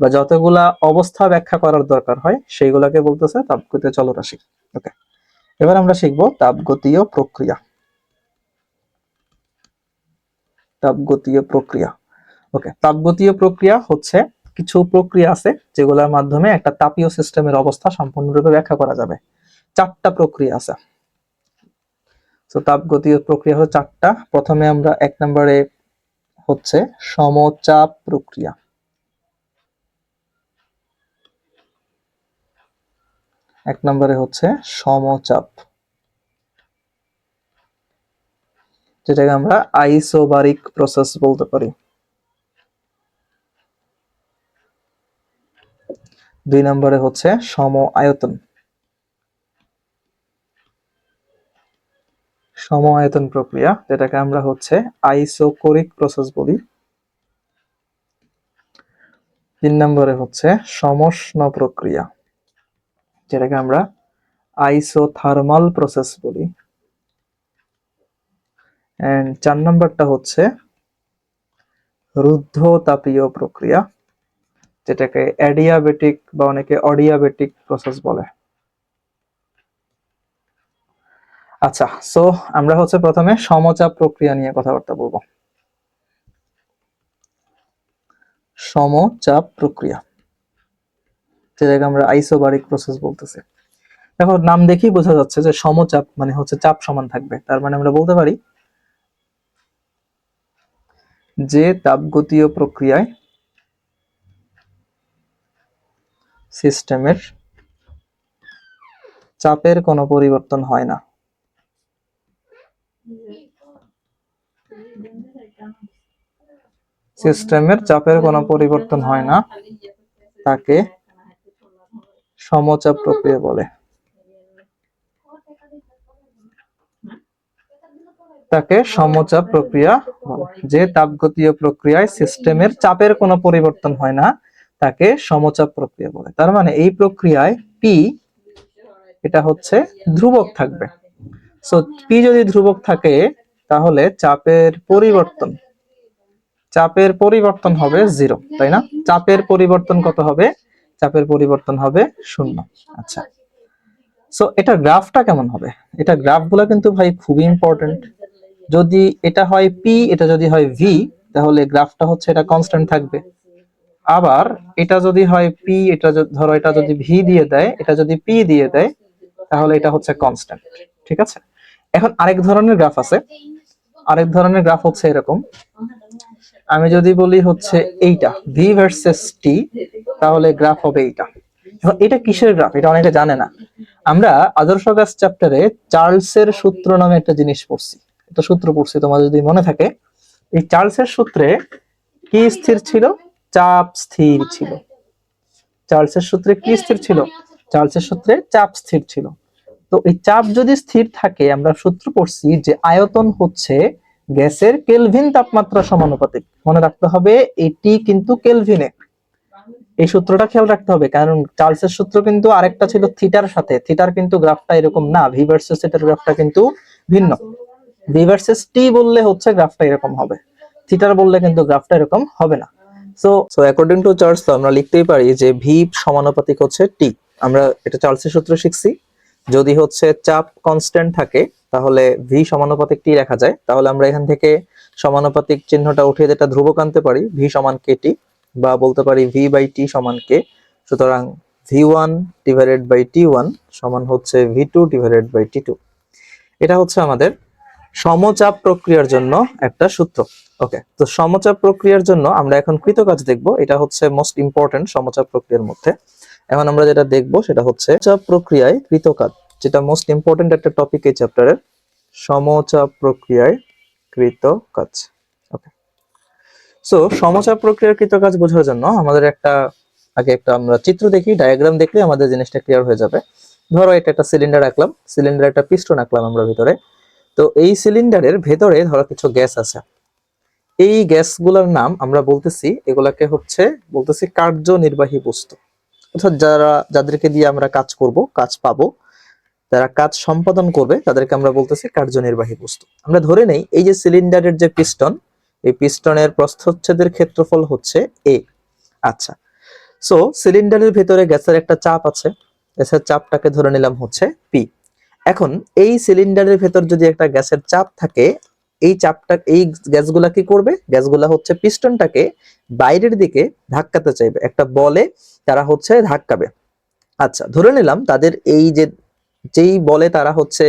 বা যতগুলা অবস্থা ব্যাখ্যা করার দরকার হয়, সেইগুলাকে বলতেছে তাপগতীয় চলরাশি। ওকে, এবার আমরা শিখবো তাপগতীয় প্রক্রিয়া। তাপগতীয় প্রক্রিয়া, ওকে, তাপগতীয় প্রক্রিয়া হচ্ছে কিছু প্রক্রিয়া আছে যেগুলোর মাধ্যমে একটা তাপীয় সিস্টেমের অবস্থা সম্পূর্ণরূপে ব্যাখ্যা করা যাবে। 4টা প্রক্রিয়া আছে। তো তাপগতীয় প্রক্রিয়া হলো চারটা। প্রথমে আমরা 1 নম্বরে হচ্ছে সমচাপ প্রক্রিয়া। এক নম্বরে হচ্ছে সমচাপ, যেটাকে আমরা আইসোবারিক প্রসেস বলতে পারি। 2 নম্বরে হচ্ছে সম আয়তন, সম আয়তন প্রক্রিয়া, যেটাকে আমরা হচ্ছে আইসোকোরিক প্রসেস বলি। 3 নম্বরে হচ্ছে সমষ্ণ প্রক্রিয়া, যেটাকে আমরা আইসোথার্মাল প্রসেস বলি। এন্ড 4 নম্বরটা হচ্ছে রুদ্ধতাপীয় প্রক্রিয়া, যেটাকে অ্যাডিয়াবেটিক বা অনেকে অডিয়াবেটিক প্রসেস বলে। আচ্ছা, সো আমরা হচ্ছে প্রথমে সমচাপ প্রক্রিয়া নিয়ে কথাবার্তা বলবো। সমচাপ প্রক্রিয়া, যেটাকে আমরা আইসোবারিক প্রসেস বলতেছি। দেখো নাম দেখেই বোঝা যাচ্ছে যে সমচাপ মানে হচ্ছে চাপ সমান থাকবে। তার মানে আমরা বলতে পারি যে তাপগতীয় প্রক্রিয়ায় সিস্টেমের চাপের কোনো পরিবর্তন হয় না, সিস্টেমের চাপের কোনো পরিবর্তন হয় না, তাকে সমচাপ প্রক্রিয়া বলে। তাকে সমচাপ প্রক্রিয়া বলে। যে তাপগতীয় প্রক্রিয়ায় সিস্টেমের চাপের কোনো পরিবর্তন হয় না, তাকে সমচাপ প্রক্রিয়া বলে। তার মানে এই প্রক্রিয়ায় পি এটা হচ্ছে ধ্রুবক থাকবে। সো পি যদি ধ্রুবক থাকে তাহলে চাপের পরিবর্তন হবে 0, তাই না? চাপের পরিবর্তন কত হবে? চাপের পরিবর্তন হবে 0। আচ্ছা, সো এটা গ্রাফটা কেমন হবে? এটা গ্রাফগুলো কিন্তু ভাই খুবই ইম্পর্টেন্ট। যদি এটা হয় পি, এটা যদি হয় ভি, তাহলে গ্রাফটা হচ্ছে এটা কনস্ট্যান্ট থাকবে। আবার এটা যদি হয় পি, এটা ধরো এটা যদি ভি দিয়ে দেয়, এটা যদি পি দিয়ে দেয়, তাহলে এটা হচ্ছে কনস্ট্যান্ট। ঠিক আছে, এখন আরেক ধরনের গ্রাফ আছে। আরেক ধরনের গ্রাফ হচ্ছে এরকম। আমি যদি বলি হচ্ছে এইটা ভি ভার্সেস টি, তাহলে গ্রাফ হবে এইটা। এখন এটা কিসের গ্রাফ? এটা অনেকে জানে না। আমরা আদর্শ গ্যাস চ্যাপ্টারে চার্লসের সূত্র নামে একটা জিনিস পড়ছি। একটা সূত্র পড়ছি, তোমার যদি মনে থাকে। এই চার্লসের সূত্রে কি স্থির ছিল? চাপ স্থির ছিল। চার্লসের সূত্রে কি স্থির ছিল? চার্লসের সূত্রে চাপ স্থির ছিল। তো এই চাপ যদি স্থির থাকে, আমরা সূত্র পড়ছি যে আয়তন হচ্ছে গ্যাসের কেলভিন তাপমাত্রা সমানুপাতিক। মনে রাখতে হবে এটি কিন্তু কেলভিনে। এই সূত্রটা খেয়াল রাখতে হবে, কারণ চার্লসের সূত্র কিন্তু আরেকটা ছিল থিটার সাথে। থিটার কিন্তু গ্রাফটা এরকম না, ভি ভার্সেস থিটার গ্রাফটা কিন্তু ভিন্ন। ভি ভার্সেস টি বললে হচ্ছে গ্রাফটা এরকম হবে, থিটার বললে কিন্তু গ্রাফটা এরকম হবে না। সো অ্যাকর্ডিং টু চার্লস আমরা লিখতেই পারি যে ভি সমানুপাতিক হচ্ছে টি। আমরা এটা চার্লসের সূত্র শিখছি। যদি হচ্ছে চাপ কনস্ট্যান্ট থাকে তাহলে ভি সমানুপাতিক টি লেখা যায়। তাহলে আমরা এখান থেকে সমানুপাতিক চিহ্নটা উঠিয়ে যেটা ধ্রুবক আনতে পারি, ভি সমান কে টি, বা বলতে পারি ভি বাই টি সমান কে। সুতরাং V one divided by T one সমান হচ্ছে V two divided by T two. এটা হচ্ছে আমাদের সমচাপ প্রক্রিয়ার জন্য একটা সূত্র। ওকে, তো সমচাপ প্রক্রিয়ার জন্য আমরা এখন কৃতকাজ দেখব। এটা হচ্ছে মোস্ট ইম্পর্টেন্ট সমচাপ প্রক্রিয়ার মধ্যে। এখন আমরা যেটা দেখব সেটা হচ্ছে চাপ প্রক্রিয়ায় কৃতকাজ, যেটা মোস্ট ইম্পর্টেন্ট একটা টপিক এই চ্যাপ্টারের। সমচাপ প্রক্রিয়ায় কৃতকাজ। ওকে, সো সমচাপ প্রক্রিয়ার কৃতকাজ বোঝার জন্য আমাদের আগে একটা আমরা চিত্র দেখি, ডায়াগ্রাম দেখলে আমাদের জিনিসটা ক্লিয়ার হয়ে যাবে। ধরো এটা একটা সিলিন্ডার আঁকলাম, সিলিন্ডার একটা পিস্টন আঁকলাম আমরা ভিতরে। তো এই সিলিন্ডারের ভেতরে ধরো কিছু গ্যাস আছে। এই গ্যাসগুলোর নাম আমরা এগুলাকে বলতেছি কার্যনির্বাহী বস্তু। অর্থাৎ যাদেরকে দিয়ে আমরা কাজ করব, কাজ পাবো, যারা কাজ সম্পাদন করবে, তাদেরকে আমরা বলতেছি কার্যনির্বাহী বস্তু। আমরা ধরে নেই এই যে সিলিন্ডারের যে পিস্টন, এই পিস্টনের প্রস্থচ্ছেদের ক্ষেত্রফল হচ্ছে এ। আচ্ছা, সো সিলিন্ডারের ভেতরে গ্যাসের একটা চাপ আছে, গ্যাসের চাপটাকে ধরে নিলাম হচ্ছে পি। এখন এই সিলিন্ডারের ভেতর যদি একটা গ্যাসের চাপ থাকে, এই গ্যাসগুলা কি করবে? গ্যাসগুলা হচ্ছে পিস্টনটাকে বাইরের দিকে ধাক্কাতে চাইবে, একটা বলে তারা হচ্ছে ধাক্কাবে। আচ্ছা, ধরে নিলাম তাদের যেই বলে তারা হচ্ছে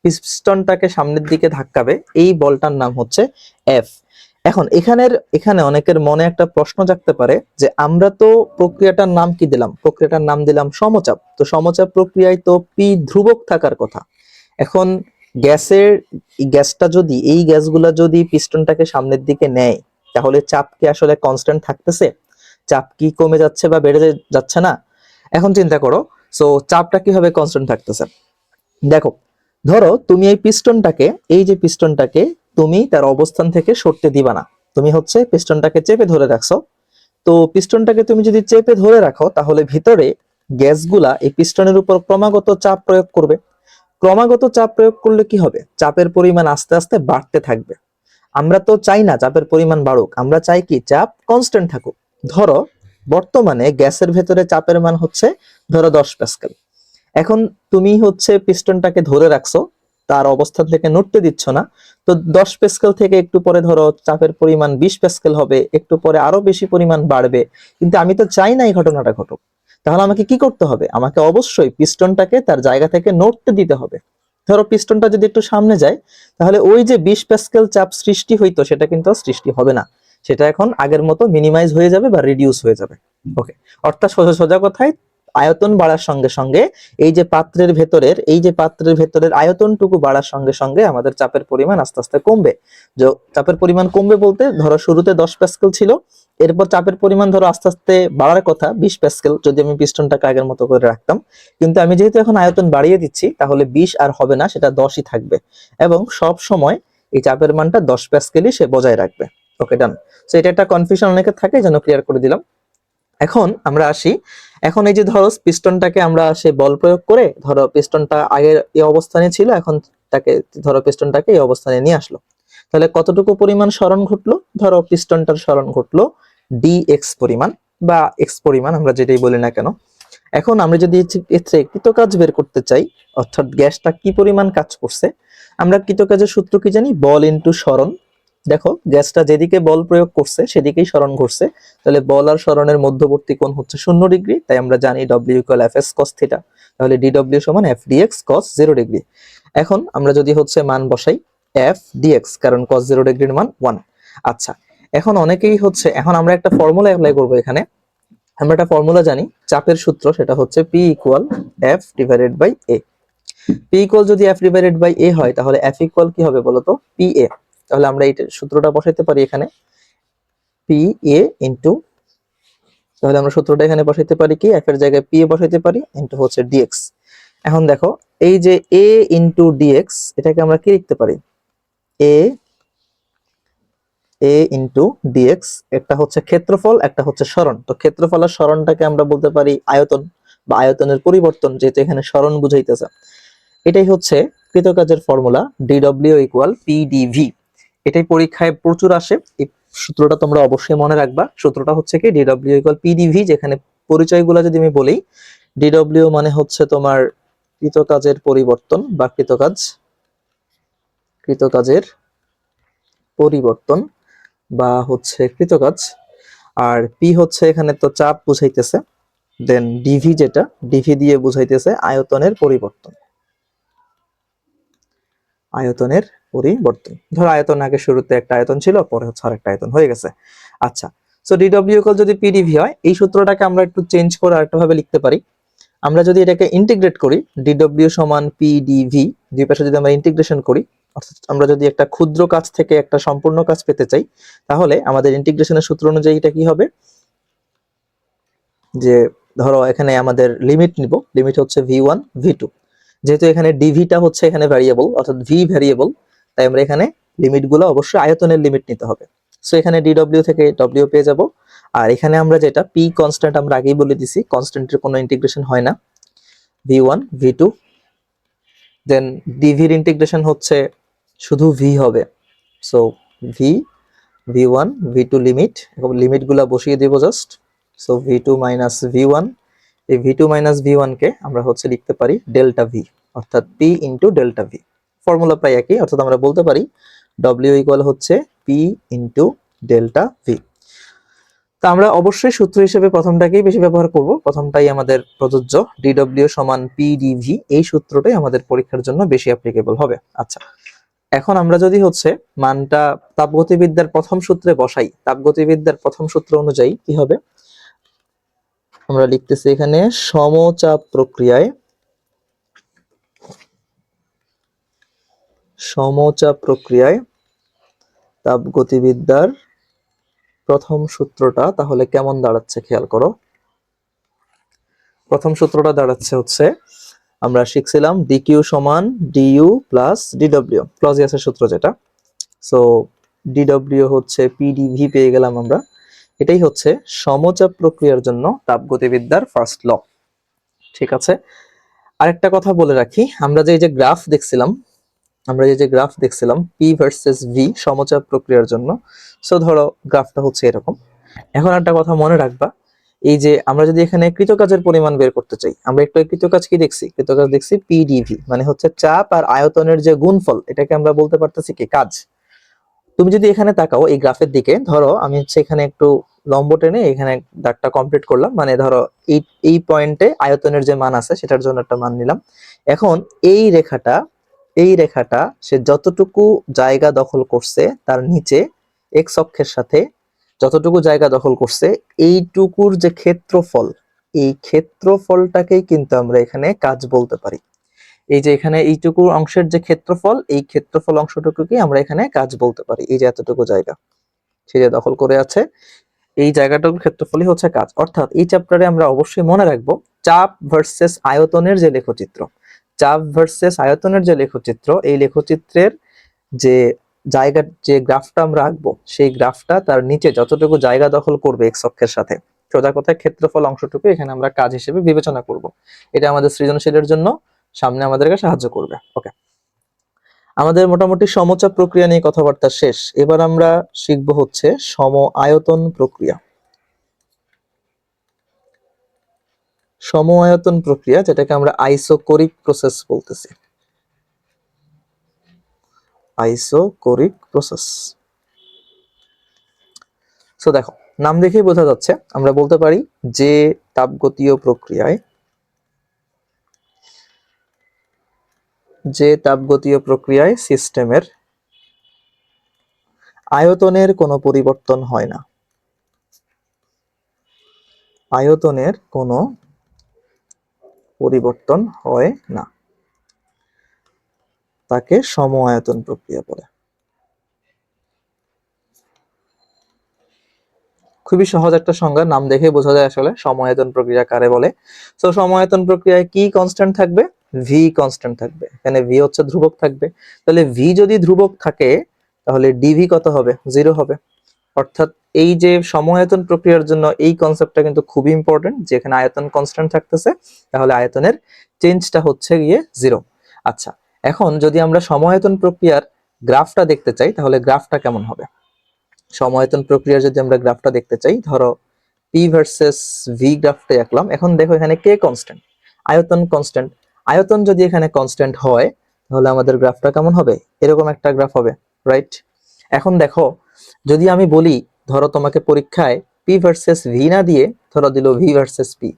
পিস্টনটাকে সামনের দিকে ধাক্কাবে, এই বলটার নাম হচ্ছে এফ। এখন এখানে অনেকের মনে একটা প্রশ্ন জাগতে পারে যে আমরা তো প্রক্রিয়াটার নাম কি দিলাম, প্রক্রিয়াটার নাম দিলাম সমচাপ, তো সমচাপ প্রক্রিয়ায় তো পি ধ্রুবক থাকার কথা। এখন গ্যাসটা যদি, এই গ্যাসগুলা যদি পিস্টনটাকে সামনের দিকে নেয়, তাহলে চাপ কি আসলে কনস্ট্যান্ট থাকতেছে? চাপ কি কমে যাচ্ছে বা বেড়ে যাচ্ছে না? এখন চিন্তা করো, সো চাপটা কিভাবে কনস্ট্যান্ট থাকতেছে? দেখো, ধরো তুমি এই যে পিস্টনটাকে তুমি তার অবস্থান থেকে সরতে দিবা না, তুমি হচ্ছে পিস্টনটাকে চেপে ধরে রাখছো। তো পিস্টনটাকে তুমি যদি চেপে ধরে রাখো, তাহলে ভিতরে গ্যাসগুলা এই পিস্টনের উপর ক্রমাগত চাপ প্রয়োগ করবে। ক্রমাগত চাপ প্রয়োগ করলে কি হবে? চাপের পরিমাণ আস্তে আস্তে বাড়তে থাকবে। আমরা তো চাই না চাপের পরিমাণ বাড়ুক, আমরা চাই কি চাপ কনস্ট্যান্ট থাকুক। ধরো বর্তমানে গ্যাসের ভেতরে চাপের মান হচ্ছে ধরো 10 প্যাসকেল। এখন তুমি হচ্ছে পিস্টনটাকে ধরে রাখছো, তার অবস্থান থেকে নড়তে দিচ্ছ না। তো 10 প্যাসকেল থেকে একটু পরে ধরো চাপের পরিমাণ 20 প্যাসকেল হবে, একটু পরে আরো বেশি পরিমাণ বাড়বে। কিন্তু আমি তো চাই না এই ঘটনাটা ঘটুক। তাহলে আমাকে কি করতে হবে? আমাকে অবশ্যই পিস্টনটাকে তার জায়গা থেকে নড়তে দিতে হবে। ধরো পিস্টনটা যদি একটু সামনে যায়, তাহলে ওই যে 20 প্যাসকেল চাপ সৃষ্টি হইতো সেটা কিন্তু আর সৃষ্টি হবে না, সেটা এখন আগের মতো মিনিমাইজ হয়ে যাবে বা রিডিউস হয়ে যাবে। ওকে, অর্থাৎ সোজা সোজা কথায় আয়তন বাড়ার সঙ্গে সঙ্গে এই যে পাত্রের ভেতরের আয়তনটুকু বাড়ার সঙ্গে সঙ্গে আমাদের চাপের পরিমাণ আস্তে আস্তে কমবে। চাপের পরিমাণ কমবে বলতে, ধরো শুরুতে 10 প্যাসকেল ছিল, এরপর চাপের পরিমাণ ধরো আস্তে আস্তে বাড়ার কথা 20 প্যাসকেল, যদি আমি পিস্টনটাকে আগের মতো করে রাখতাম। কিন্তু আমি যেহেতু এখন আয়তন বাড়িয়ে দিচ্ছি, তাহলে 20 আর হবে না, সেটা 10ই থাকবে। এবং সব সময় এই চাপের মানটা 10 প্যাসকেলই সে বজায় রাখবে। ওকে, ডান। তো এটা একটা কনফিউশন অনেকের থাকে, যেন ক্লিয়ার করে দিলাম। এখন আমরা আসি, এখন এই যে ধরো পিস্টনটাকে আমরা সে বল প্রয়োগ করে, ধরো পিস্টনটা আগের এই অবস্থানে ছিল, এখন ধরো পিস্টনটাকে এই অবস্থানে নিয়ে আসলো। তাহলে কতটুকু পরিমাণ সরণ ঘটলো? ধরো পিস্টনটার সরণ ঘটলো dx পরিমাণ বা x পরিমাণ, আমরা যেটাই বলি না কেন। এখন আমরা যদি এতে কৃতকাজ বের করতে চাই, অর্থাৎ গ্যাসটা কি পরিমাণ কাজ করছে, আমরা কৃতকাজের সূত্র কি জানি? বল ইনটু সরণ। দেখো গ্যাসটা যেদিকে বল প্রয়োগ করছে সেদিকেই সরণ ঘটছে, তাহলে বল আর সরণের মধ্যবর্তী কোণ হচ্ছে 0 ডিগ্রি, তাই আমরা জানি W = Fs cos θ। তাহলে dW = F dx cos 0 degree. এখন আমরা যদি হচ্ছে মান বসাই F dx, কারণ cos 0 ডিগ্রির মান 1। আচ্ছা, এখন অনেকেই হচ্ছে, এখন আমরা একটা ফর্মুলা অ্যাপ্লাই করব এখানে। আমরা একটা ফর্মুলা জানি চাপের সূত্র, সেটা হচ্ছে P = F / A। P যদি F / A হয়, তাহলে F কি হবে বলতো? PA। তাহলে আমরা এই সূত্রটা বসাইতে পারি এখানে, PA ইনটু, তাহলে আমরা সূত্রটা এখানে বসাইতে পারি কি, F এর জায়গায় PA বসাইতে পারি, ইনটু হচ্ছে dx। এখন দেখো এই যে A ইনটু dx, এটাকে আমরা কি লিখতে পারি? A ইনটু dx, একটা হচ্ছে ক্ষেত্রফল, একটা হচ্ছে সরণ। তো ক্ষেত্রফল আর সরণটাকে আমরা বলতে পারি আয়তন বা আয়তনের পরিবর্তন, যেহেতু এখানে সরণ বুঝাইতেছে। এটাই হচ্ছে কৃতকাজের ফর্মুলা, dW = PdV। এটাই পরীক্ষায় প্রচুর আসে, এই সূত্রটা তোমরা অবশ্যই মনে রাখবা। সূত্রটা হচ্ছে কি, dW = PdV। যেখানে পরিচয়গুলো যদি আমি বলি, dW মানে হচ্ছে তোমার কৃতকাজের পরিবর্তন বা কৃতকাজের পরিবর্তন বা হচ্ছে কৃতকাজ। আর P হচ্ছে এখানে তো চাপ বুঝাইতেছে, দেন ডিভি, যেটা ডিভি দিয়ে বুঝাইতেছে আয়তনের পরিবর্তন। ধর আয়তন আগে শুরুতে একটা আয়তন ছিল, পরে হচ্ছে আরেকটা আয়তন হয়ে গেছে। আচ্ছা, সো dW যদি PdV হয়, এই সূত্রটাকে আমরা একটু চেঞ্জ করে আরেকটা ভাবে লিখতে পারি। আমরা যদি এটাকে ইন্টিগ্রেট করি, dW = PdV, দুই পাশে যদি আমরা ইন্টিগ্রেশন করি, অর্থাৎ আমরা যদি একটা ক্ষুদ্র কাজ থেকে একটা সম্পূর্ণ কাজ পেতে চাই, তাহলে আমাদের ইন্টিগ্রেশনের সূত্র অনুযায়ী এটা কি হবে? যে ধরো এখানে আমাদের লিমিট নিব, লিমিট হচ্ছে v1 v2। যেহেতু এখানে ডিভিটা হচ্ছে এখানে ভ্যারিয়েবল, অর্থাৎ ভি ভ্যারিয়েবল, তাই আমরা এখানে লিমিটগুলো অবশ্যই আয়তনের লিমিট নিতে হবে। সো এখানে dw থেকে w পেয়ে যাব। আর এখানে আমরা যেটা p কনস্ট্যান্ট, আমরা আগেই বলে দিছি কনস্ট্যান্টের কোনো ইন্টিগ্রেশন হয় না, v1 v2। দেন dv এর ইন্টিগ্রেশন হচ্ছে শুধু v হবে, সো v1 v2 লিমিট, এবং লিমিটগুলো বসিয়ে দেব জাস্ট। সো v2 - v1, এই v2 - v1 কে আমরা হচ্ছে লিখতে পারি ডেল্টা v, অর্থাৎ p into delta v। Formula প্রায় একই, অর্থাৎ আমরা বলতে পারি w = হচ্ছে p ইনটু ডেল্টা v। তো আমরা অবশ্যই সূত্র হিসেবে প্রথমটাকেই বেশি ব্যবহার করব, প্রথমটাই আমাদের প্রযোজ্য, ডিডব্লিউ সমান পিডিভি, এই সূত্রটাই আমাদের পরীক্ষার জন্য বেশি অ্যাপ্লিকেবল হবে। আচ্ছা, এখন আমরা যদি হচ্ছে মানটা তাপগতিবিদ্যার প্রথম সূত্রে বসাই, তাপগতিবিদ্যার প্রথম সূত্র অনুযায়ী কি হবে, আমরা লিখতেছি এখানে সমচাপ প্রক্রিয়ায়, সমচাপ প্রক্রিয়ায় তাপগতিবিদ্যার প্রথম সূত্রটা তাহলে কেমন দাঁড়াচ্ছে খেয়াল করো। প্রথম সূত্রটা দাঁড়াচ্ছে হচ্ছে, আমরা শিখছিলাম ডিকিউ সমান ডিইউ প্লাস ডিডব্লিউ, ক্লজিয়াসের সূত্র যেটা। সো ডিডব্লিউ হচ্ছে পিডিভি পেয়ে গেলাম আমরা, এটাই হচ্ছে সমচাপ প্রক্রিয়ার জন্য তাপগতিবিদ্যার ফার্স্ট ল। ঠিক আছে, আরেকটা কথা বলে রাখি, আমরা যে গ্রাফ দেখছিলাম, আমরা যে গ্রাফ দেখছিলাম পি ভার্সেস ভি সমচাপ প্রক্রিয়ার জন্য, সো ধরো গ্রাফটা হচ্ছে এরকম। এখন একটা কথা মনে রাখবা, এই যে আমরা যদি এখানে কৃতকাজের পরিমাণ বের করতে চাই, আমরা একটু কৃতকাজ কি দেখছি, কৃতকাজ দেখছি পিডিভি, মানে হচ্ছে চাপ আর আয়তনের যে গুণফল, এটাকে আমরা বলতে পারতেছি কি কাজ। তুমি যদি এখানে তাকাও এই গ্রাফের দিকে, ধরো আমি হচ্ছে এখানে একটু লম্ব টেনে এখানে দাগটা কমপ্লিট করলাম, মানে ধরো এই পয়েন্টে আয়তনের যে মান আছে সেটার জন্য একটা মান নিলাম। এখন এই রেখাটা সে যতটুকু জায়গা দখল করছে তার নিচে এক্স অক্ষের সাথে যতটুকু জায়গা দখল করছে, এইটুকুর যে ক্ষেত্রফল, এই ক্ষেত্রফলটাকেই কিন্তু আমরা এখানে কাজ বলতে পারি। এই যে এখানে এইটুকু অংশের যে ক্ষেত্রফল, এই ক্ষেত্রফল অংশটুকুকে আমরা এখানে কাজ বলতে পারি। এই যে এতটুকু জায়গা সে যে দখল করে আছে, এই জায়গাটুকু ক্ষেত্রফলই হচ্ছে কাজ। অর্থাৎ এই চ্যাপ্টারে আমরা অবশ্যই মনে রাখবো চাপ ভার্সেস আয়তনের যে লেখচিত্র, চাপ ভার্সেস আয়তনের যে লেখচিত্র, এই লেখচিত্রের যে জায়গা, যে গ্রাফটা আমরা আঁকবো, সেই গ্রাফটা তার নিচে যতটুকু জায়গা দখল করবে এক্স অক্ষের সাথে, সোজা কথায় ক্ষেত্রফল অংশটুকু এখানে আমরা কাজ হিসেবে বিবেচনা করব। এটা আমাদের সৃজনশীলের জন্য সামনে আমাদেরকে সাহায্য করবে। ওকে, আমাদের মোটামুটি সমচাপ প্রক্রিয়া নিয়ে কথাবার্তা শেষ। এবার আমরা শিখব হচ্ছে সম আয়তন প্রক্রিয়া। সম আয়তন প্রক্রিয়া, যেটাকে আমরা আইসোকোরিক প্রসেস বলতেছি, আইসোকোরিক প্রসেস। সো দেখো, নাম দেখেই বোঝা যাচ্ছে, আমরা বলতে পারি যে তাপগতীয় প্রক্রিয়ায়, যে তাপগতীয় প্রক্রিয়ায় সিস্টেমের আয়তনের কোনো পরিবর্তন হয় না, আয়তনের কোনো পরিবর্তন হয় না, তাকে সম আয়তন প্রক্রিয়া বলে। খুবই সহজ একটা সংজ্ঞা, নাম দেখে বোঝা যায় আসলে সমায়তন প্রক্রিয়া কারে বলে। তো সমায়তন প্রক্রিয়ায় কি কনস্ট্যান্ট থাকবে, ভি কনস্ট্যান্ট থাকবে, এখানে ভি হচ্ছে ধ্রুবক থাকবে। তাহলে ভি যদি ধ্রুবক থাকে তাহলে ডিভি কত হবে, 0 হবে। অর্থাৎ এই যে সমায়তন প্রক্রিয়ার জন্য এই কনসেপ্টটা কিন্তু খুবই ইম্পর্টেন্ট, যে এখানে আয়তন কনস্ট্যান্ট থাকতেছে, তাহলে আয়তনের চেঞ্জটা হচ্ছে গিয়ে 0। আচ্ছা, এখন যদি আমরা সমায়তন প্রক্রিয়ার গ্রাফটা দেখতে চাই, তাহলে গ্রাফটা কেমন হবে? সমায়তন প্রক্রিয়ার যদি আমরা গ্রাফটা দেখতে চাই, ধরো পি ভার্সেস ভি গ্রাফটা আঁকলাম। এখন দেখো এখানে কে কনস্ট্যান্ট, আয়তন কনস্ট্যান্ট। আয়তন যদি এখানে কনস্ট্যান্ট হয় তাহলে আমাদের গ্রাফটা কেমন হবে, এরকম একটা গ্রাফ হবে, রাইট? এখন দেখো, যদি আমি বলি ধরো তোমাকে পরীক্ষায় পি ভার্সেস ভি না দিয়ে ধরো দিল ভি ভার্সেস পি,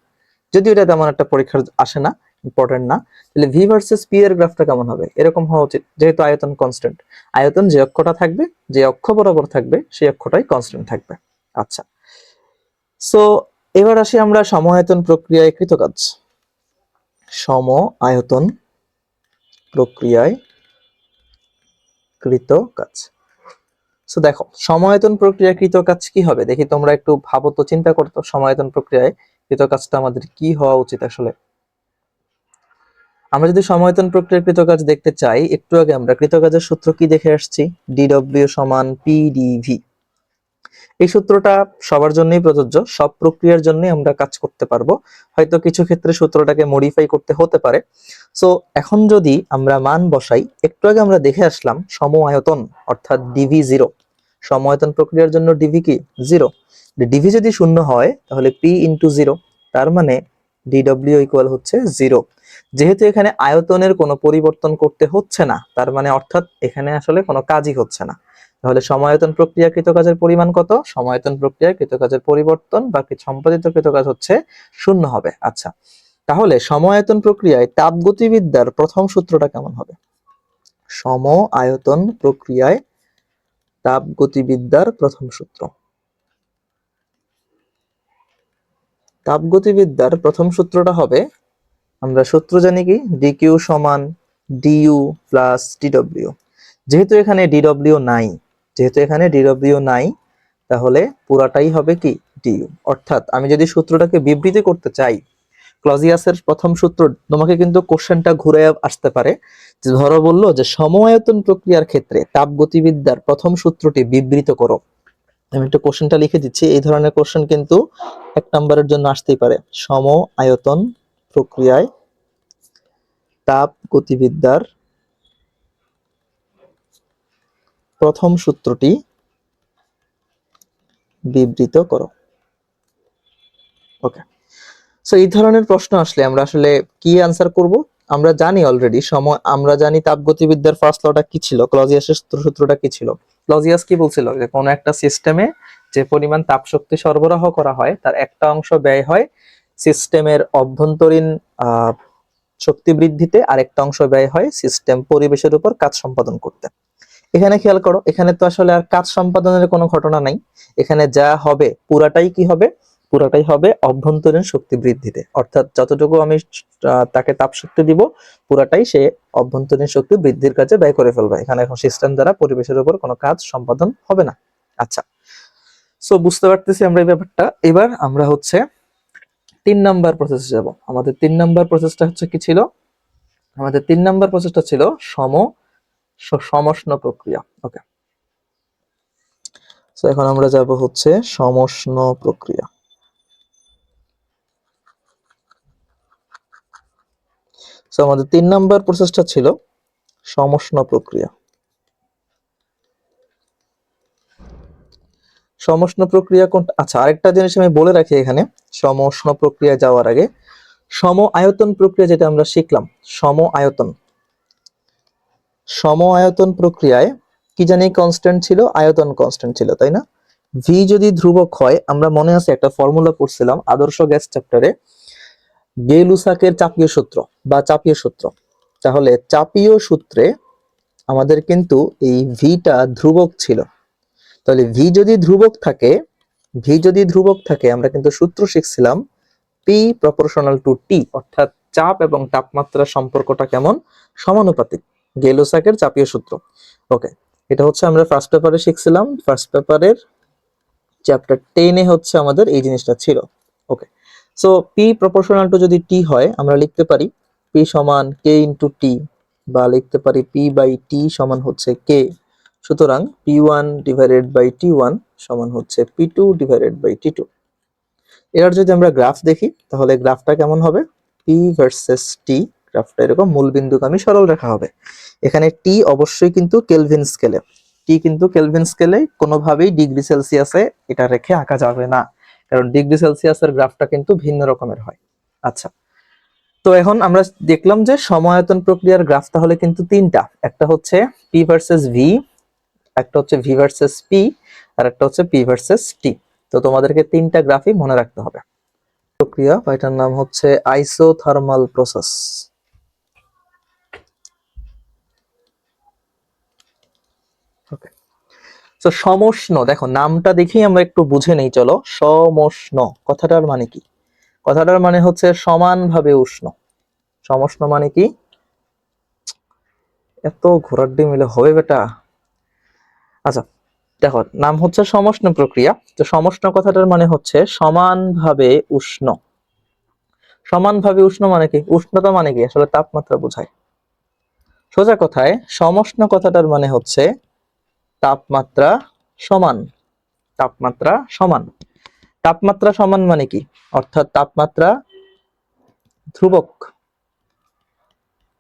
যদিও এটা তেমন একটা পরীক্ষার আসে না, ইম্পর্টেন্ট না, তাহলে ভি ভার্সেস পি এর গ্রাফটা কেমন হবে, এরকম হওয়া উচিত, যেহেতু আয়তন কনস্ট্যান্ট। আয়তন যে অক্ষটা থাকবে, যে অক্ষ বরাবর থাকবে, সেই অক্ষটাই কনস্ট্যান্ট থাকবে। আচ্ছা, সো এবার আসি আমরা সম আয়তন প্রক্রিয়ায় কৃতকাজ। সম আয়তন প্রক্রিয়ায় কৃতকাজ। সো দেখো, সমায়তন প্রক্রিয়ায় কৃতকাজ কি হবে দেখি, তোমরা একটু ভাবো তো, চিন্তা করতো সমায়তন প্রক্রিয়ায় কৃতকাজটা আমাদের কি হওয়া উচিত আসলে। আমরা যদি সমায়তন প্রক্রিয়ার কৃতকাজ দেখতে চাই, একটু আগে আমরা কৃতকাজের সূত্র কি দেখে আসছি, ডিডব্লিউ সমান পিডিভি। এই সূত্রটা সবার জন্যই প্রযোজ্য, সব প্রক্রিয়ার জন্যই আমরা কাজ করতে পারবো, হয়তো কিছু ক্ষেত্রে সূত্রটাকে মডিফাই করতে হতে পারে। সো এখন যদি আমরা মান বসাই, একটু আগে আমরা দেখে আসলাম সম আয়তন অর্থাৎ ডিভি 0, সমায়তন প্রক্রিয়ার জন্য ডিভি কি 0। ডিভি যদি 0 হয় তাহলে পি ইন্টু 0, তার মানে ডিডব্লিউ ইকুয়াল হচ্ছে 0। যেহেতু এখানে আয়তনের কোনো পরিবর্তন করতে হচ্ছে না, তার মানে অর্থাৎ এখানে আসলে কোনো কাজই হচ্ছে না, তাহলে সমায়তন প্রক্রিয়াকৃত কাজের পরিমাণ কত? সমায়তন প্রক্রিয়াকৃত কাজের পরিবর্তন বা সম্পাদিত কৃত কাজ হচ্ছে 0 হবে। আচ্ছা, তাহলে সমায়তন প্রক্রিয়ায় তাপগতিবিদ্যার প্রথম সূত্রটা কেমন হবে? সম আয়তন প্রক্রিয়ায় তাপগতিবিদ্যার প্রথম সূত্র। তাপগতিবিদ্যার প্রথম সূত্রটা হবে, আমরা সূত্র জানি কি, ডিকিউ সমান ডিইউ প্লাস ডিডব্লিউ। যেহেতু এখানে ডিডব্লিউ নাই, তাহলে পুরাটাই হবে কি ডিইউ। অর্থাৎ আমি যদি সূত্রটাকে বিবৃতি করতে চাই, ক্লজিয়াসের প্রথম সূত্র, তোমাকে কিন্তু কোশ্চেনটা ঘুরে আসতে পারে যে ধরো বললো যে সম-আয়তন প্রক্রিয়ার ক্ষেত্রে তাপগতিবিদ্যার প্রথম সূত্রটি বিবৃত করো। আমি একটু কোশ্চেনটা লিখে দিচ্ছি, এই ধরনের কোশ্চেন কিন্তু 1 নম্বরের জন্য আসতেই পারে। সম-আয়তন প্রক্রিয়ায় তাপগতিবিদ্যার প্রথম সূত্রটি বিবৃত করো। ওকে, সো এই ধরনের প্রশ্ন আসলে আমরা আসলে কি আনসার করব? আমরা জানি অলরেডি আমরা জানি তাপগতিবিদ্যার ফার্স্ট লটা কি ছিল, ক্লজিয়াসের সূত্রটা কি ছিল। ক্লজিয়াস কি বলছিল যে কোন একটা সিস্টেমে যে পরিমাণ তাপ শক্তি সরবরাহ করা হয় তার একটা অংশ ব্যয় হয় সিস্টেমের অভ্যন্তরীণ শক্তি বৃদ্ধিতে, আর একটা অংশ ব্যয় হয় সিস্টেম পরিবেশের উপর কাজ সম্পাদন করতে। এখানে খেয়াল করো, এখানে তো আসলে আর কাজ সম্পাদনের কোনো ঘটনা নাই। এখানে যা হবে পুরাটাই কি হবে? পুরাটাই হবে অভ্যন্তরীণ শক্তি বৃদ্ধিতে। অর্থাৎ যতটুকু আমি তাকে তাপ শক্তি দিব, পুরাটাই সে অভ্যন্তরীণ শক্তি বৃদ্ধির কাজে ব্যয় করে ফেলবে। এখানে এখন সিস্টেম দ্বারা পরিবেশের উপর কোনো কাজ সম্পাদন হবে না। আচ্ছা, সো বুঝতে পারতেছি আমরা এই ব্যাপারটা। এবার আমরা হচ্ছে 3 নাম্বার প্রসেসে যাব। আমাদের 3 নাম্বার প্রসেসটা হচ্ছে কি ছিল? আমাদের 3 নাম্বার প্রসেসটা ছিল সমষ্ণ প্রক্রিয়া। ওকে, সো এখন আমরা যাব হচ্ছে সমষ্ণ প্রক্রিয়া। সো আমাদের 3 নাম্বার প্রসেসটা ছিল সমষ্ণ প্রক্রিয়া। সমষ্ণ প্রক্রিয়া কোনটা? আচ্ছা, আরেকটা জিনিস আমি বলে রাখি এখানে, সমষ্ণ প্রক্রিয়া যাওয়ার আগে, সম আয়তন প্রক্রিয়া যেটা আমরা শিখলাম, সম আয়তন প্রক্রিয়ায় কি জানি কনস্ট্যান্ট ছিল? আয়তন কনস্ট্যান্ট ছিল, তাই না? ভি যদি ধ্রুবক হয়, আমরা মনে আছে একটা ফর্মুলা পড়ছিলাম আদর্শ গ্যাস চ্যাপ্টারে, গেলুসাকের চাপীয় সূত্র বা চাপীয় সূত্র। তাহলে চাপীয় সূত্রে আমাদের কিন্তু এই ভিটা ধ্রুবক ছিল। তাহলে ভি যদি ধ্রুবক থাকে, আমরা কিন্তু সূত্র শিখছিলাম পি প্রপোর্শনাল টু টি, অর্থাৎ চাপ এবং তাপমাত্রার সম্পর্কটা কেমন? সমানুপাতিক। গেলুসাকের চাপীয় সূত্র। ওকে, এটা হচ্ছে আমরা ফার্স্ট পেপারে শিখছিলাম। ফার্স্ট পেপারের চ্যাপ্টার 10-এ হচ্ছে আমাদের এই জিনিসটা ছিল। ওকে, সো পি প্রপোর্শনাল টু যদি টি হয়, আমরা লিখতে পারি পি সমান কে ইন্টু টি, বা লিখতে পারি পি বাই টি সমান হচ্ছে কে। সুতরাং P1 ডিভাইডেড বাই T1 সমান হচ্ছে P2 ডিভাইডেড বাই T2। এর যদি আমরা গ্রাফ দেখি, তাহলে গ্রাফটা কেমন হবে? P ভার্সেস T, গ্রাফটা এরকম মূলবিন্দুগামী সরল রেখা হবে। এখানে T অবশ্যই কিন্তু কেলভিন স্কেলে, কোনোভাবেই ডিগ্রি সেলসিয়াসে এটা রেখে আঁকা যাবে না, কারণ ডিগ্রি সেলসিয়াসের গ্রাফটা কিন্তু ভিন্ন রকমের হয়। আচ্ছা, তো এখন আমরা দেখলাম যে সমায়তন প্রক্রিয়ার গ্রাফ তাহলে কিন্তু 3টা, একটা হচ্ছে P ভার্সেস V, একটা হচ্ছে ভি ভার্সেস পি, আর একটা হচ্ছে পি ভার্সেস টি। তো তোমাদেরকে 3টা গ্রাফই মনে রাখতে হবে। প্রক্রিয়া, এটার নাম হচ্ছে আইসোথার্মাল প্রসেস। ওকে, তো সমষ্ণ, দেখো নামটা দেখেই আমরা একটু বুঝে নেই, চলো। সমষ্ণ কথাটার মানে কি? কথাটার মানে হচ্ছে সমানভাবে উষ্ণ। সমষ্ণ মানে কি? এত ঘোরার ডিম মিলে হবে বেটা? আচ্ছা, দেখো নাম হচ্ছে সমষ্ণ প্রক্রিয়া, তো সমষ্ণ কথাটার মানে হচ্ছে সমানভাবে উষ্ণ। সমানভাবে উষ্ণ মানে কি? উষ্ণতা মানে কি? আসলে তাপমাত্রা বোঝায়। সোজা কথায় সমষ্ণ কথাটার মানে হচ্ছে তাপমাত্রা সমান। তাপমাত্রা সমান। তাপমাত্রা সমান মানে কি? অর্থাৎ তাপমাত্রা ধ্রুবক।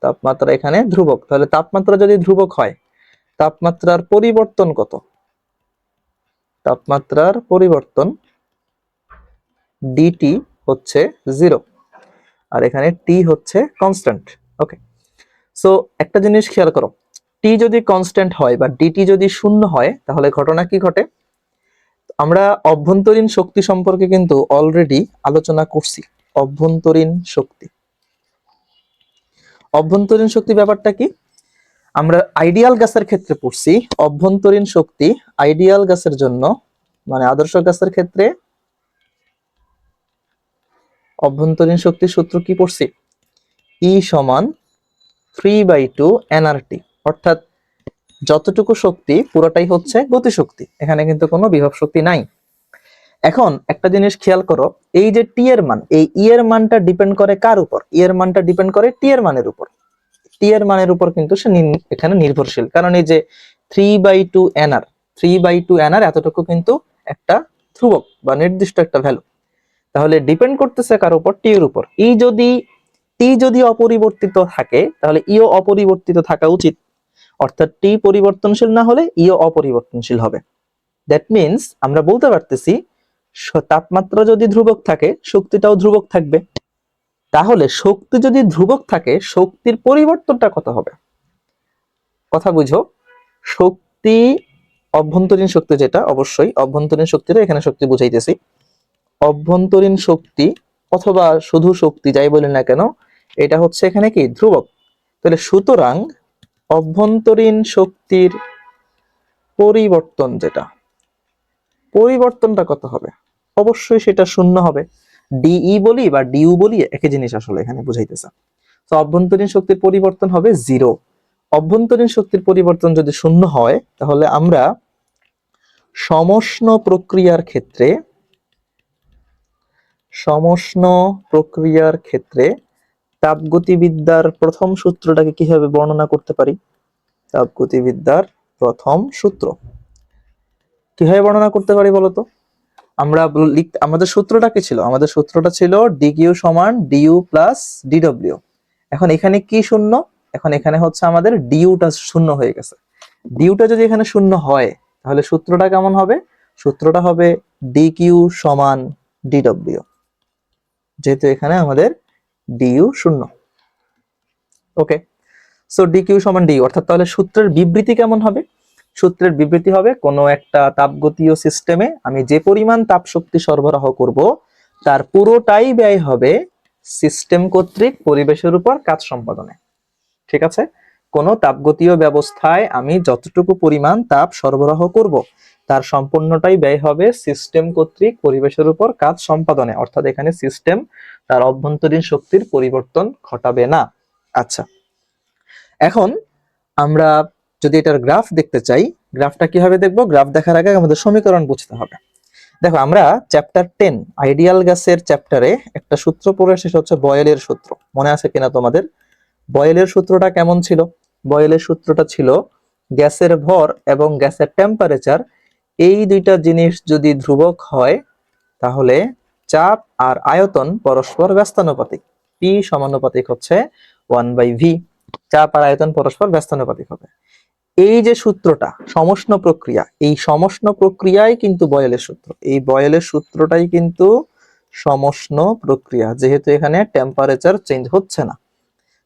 তাপমাত্রা এখানে ধ্রুবক। তাহলে তাপমাত্রা যদি ধ্রুবক হয়, তাপমাত্রার পরিবর্তন কত? তাপমাত্রার পরিবর্তন ডিটি হচ্ছে 0, আর এখানে টি হচ্ছে কনস্ট্যান্ট। ওকে, সো একটা জিনিস খেয়াল করো, টি যদি কনস্ট্যান্ট হয় বা ডিটি যদি শূন্য হয় তাহলে ঘটনা কি ঘটে? আমরা অভ্যন্তরীণ শক্তি সম্পর্কে কিন্তু অলরেডি আলোচনা করছি। অভ্যন্তরীণ শক্তি ব্যাপারটা কি? আমরা আইডিয়াল গ্যাসের ক্ষেত্রে পড়ছি অভ্যন্তরীণ শক্তি আইডিয়াল গ্যাসের জন্য, মানে আদর্শ গ্যাসের ক্ষেত্রে অভ্যন্তরীণ শক্তির সূত্র কি পড়ছি? ই সমান 3/2 nRT, অর্থাৎ যতটুকু শক্তি পুরোটাই হচ্ছে গতিশক্তি, এখানে কিন্তু কোনো বিভব শক্তি নাই। এখন একটা জিনিস খেয়াল করো, এই যে টি এর মান, এই ই এর মানটা ডিপেন্ড করে কার উপর? ই এর মানটা ডিপেন্ড করে টি এর মানের উপর। টি এর মানের উপর কিন্তু সে এখানে নির্ভরশীল, কারণ এই যে 3/2 nr 3/2 nr এতটুকু কিন্তু একটা ধ্রুবক বা নির্দিষ্ট একটা ভ্যালু। তাহলে ডিপেন্ড করতেছে কার উপর? টি এর উপর। টি যদি অপরিবর্তিত থাকে তাহলে ইও অপরিবর্তিত থাকা উচিত, অর্থাৎ টি পরিবর্তনশীল না হলে ইও অপরিবর্তনশীল হবে। দ্যাট মিন্স আমরা বলতে পারতেছি তাপমাত্রা যদি ধ্রুবক থাকে শক্তিটাও ধ্রুবক থাকবে। তাহলে শক্তি যদি ধ্রুবক থাকে শক্তির পরিবর্তনটা কত হবে? কথা বুঝো, শক্তি অভ্যন্তরীণ শক্তি যেটা, অবশ্যই অভ্যন্তরীণ শক্তিটা এখানে শক্তি বুঝাইতেছি। অভ্যন্তরীণ শক্তি অথবা শুধু শক্তি যাই বলি না কেন, এটা হচ্ছে এখানে কি ধ্রুবক। তাহলে সুতরাং অভ্যন্তরীণ শক্তির পরিবর্তন যেটা, পরিবর্তনটা কত হবে? অবশ্যই সেটা শূন্য হবে। ডিই বলি বা ডিইউ বলি একই জিনিস আসলে এখানে বুঝাইতেছে। তো অভ্যন্তরীণ শক্তির পরিবর্তন হবে 0। অভ্যন্তরীণ শক্তির পরিবর্তন যদি শূন্য হয় তাহলে আমরা সমষ্ণ প্রক্রিয়ার ক্ষেত্রে তাপগতিবিদ্যার প্রথম সূত্রটাকে কিভাবে বর্ণনা করতে পারি? তাপগতিবিদ্যার প্রথম সূত্র কিভাবে বর্ণনা করতে পারি বলতো? আমাদের সূত্রটা কি ছিল? আমাদের সূত্রটা ছিল ডিকিউ সমান ডিইউ প্লাস ডিডব্লিউ। এখন এখানে কি শূন্য? এখন এখানে হচ্ছে আমাদের ডিইউটা শূন্য হয়ে গেছে। ডিইউটা যদি এখানে শূন্য হয় তাহলে সূত্রটা কেমন হবে? সূত্রটা হবে ডিকিউ সমান ডিডব্লিউ, যেহেতু এখানে আমাদের ডিইউ শূন্য। ওকে, সো ডিকিউ সমান ডিইউ, অর্থাৎ তাহলে সূত্রের বিবৃতি কেমন হবে? সূত্রের বিবৃতি হবে কোনো একটা তাপগতীয় সিস্টেমে আমি যে পরিমাণ তাপ শক্তি সরবরাহ করব তার পুরোটাই ব্যয় হবে সিস্টেম কর্তৃক পরিবেশের উপর কাজ সম্পাদনে। ঠিক আছে, কোন তাপগতীয় ব্যবস্থায় আমি যতটুকু পরিমাণ তাপ সরবরাহ করব তার সম্পূর্ণটাই ব্যয় হবে সিস্টেম কর্তৃক পরিবেশের উপর কাজ সম্পাদনে, অর্থাৎ এখানে সিস্টেম তার অভ্যন্তরীণ শক্তির পরিবর্তন ঘটাবে না। আচ্ছা, এখন আমরা যদি এটার গ্রাফ দেখতে চাই, গ্রাফটা কিভাবে দেখবো? গ্রাফ দেখার আগে আমাদের সমীকরণ বুঝতে হবে। দেখো, আমরা চ্যাপ্টার 10 আইডিয়াল গ্যাসের চ্যাপ্টারে একটা সূত্র পড়ে, সেটা হচ্ছে বয়েলের সূত্র। মনে আছে কিনা তোমাদের? বয়েলের সূত্রটা কেমন ছিল? বয়েলের সূত্রটা ছিল গ্যাসের ভর এবং গ্যাসের টেম্পারেচার এই দুইটা জিনিস যদি ধ্রুবক হয় তাহলে চাপ আর আয়তন পরস্পর ব্যস্তানুপাতিক। পি সমানুপাতিক হচ্ছে 1/v। চাপ আর আয়তন পরস্পর ব্যস্তানুপাতিক হবে। এই যে সূত্রটা সমষ্ণ প্রক্রিয়া, এই সমষ্ণ প্রক্রিয়াই কিন্তু বয়েলের সূত্র। এই বয়েলের সূত্রটাই কিন্তু সমষ্ণ প্রক্রিয়া, যেহেতু এখানে টেম্পারেচার চেঞ্জ হচ্ছে না।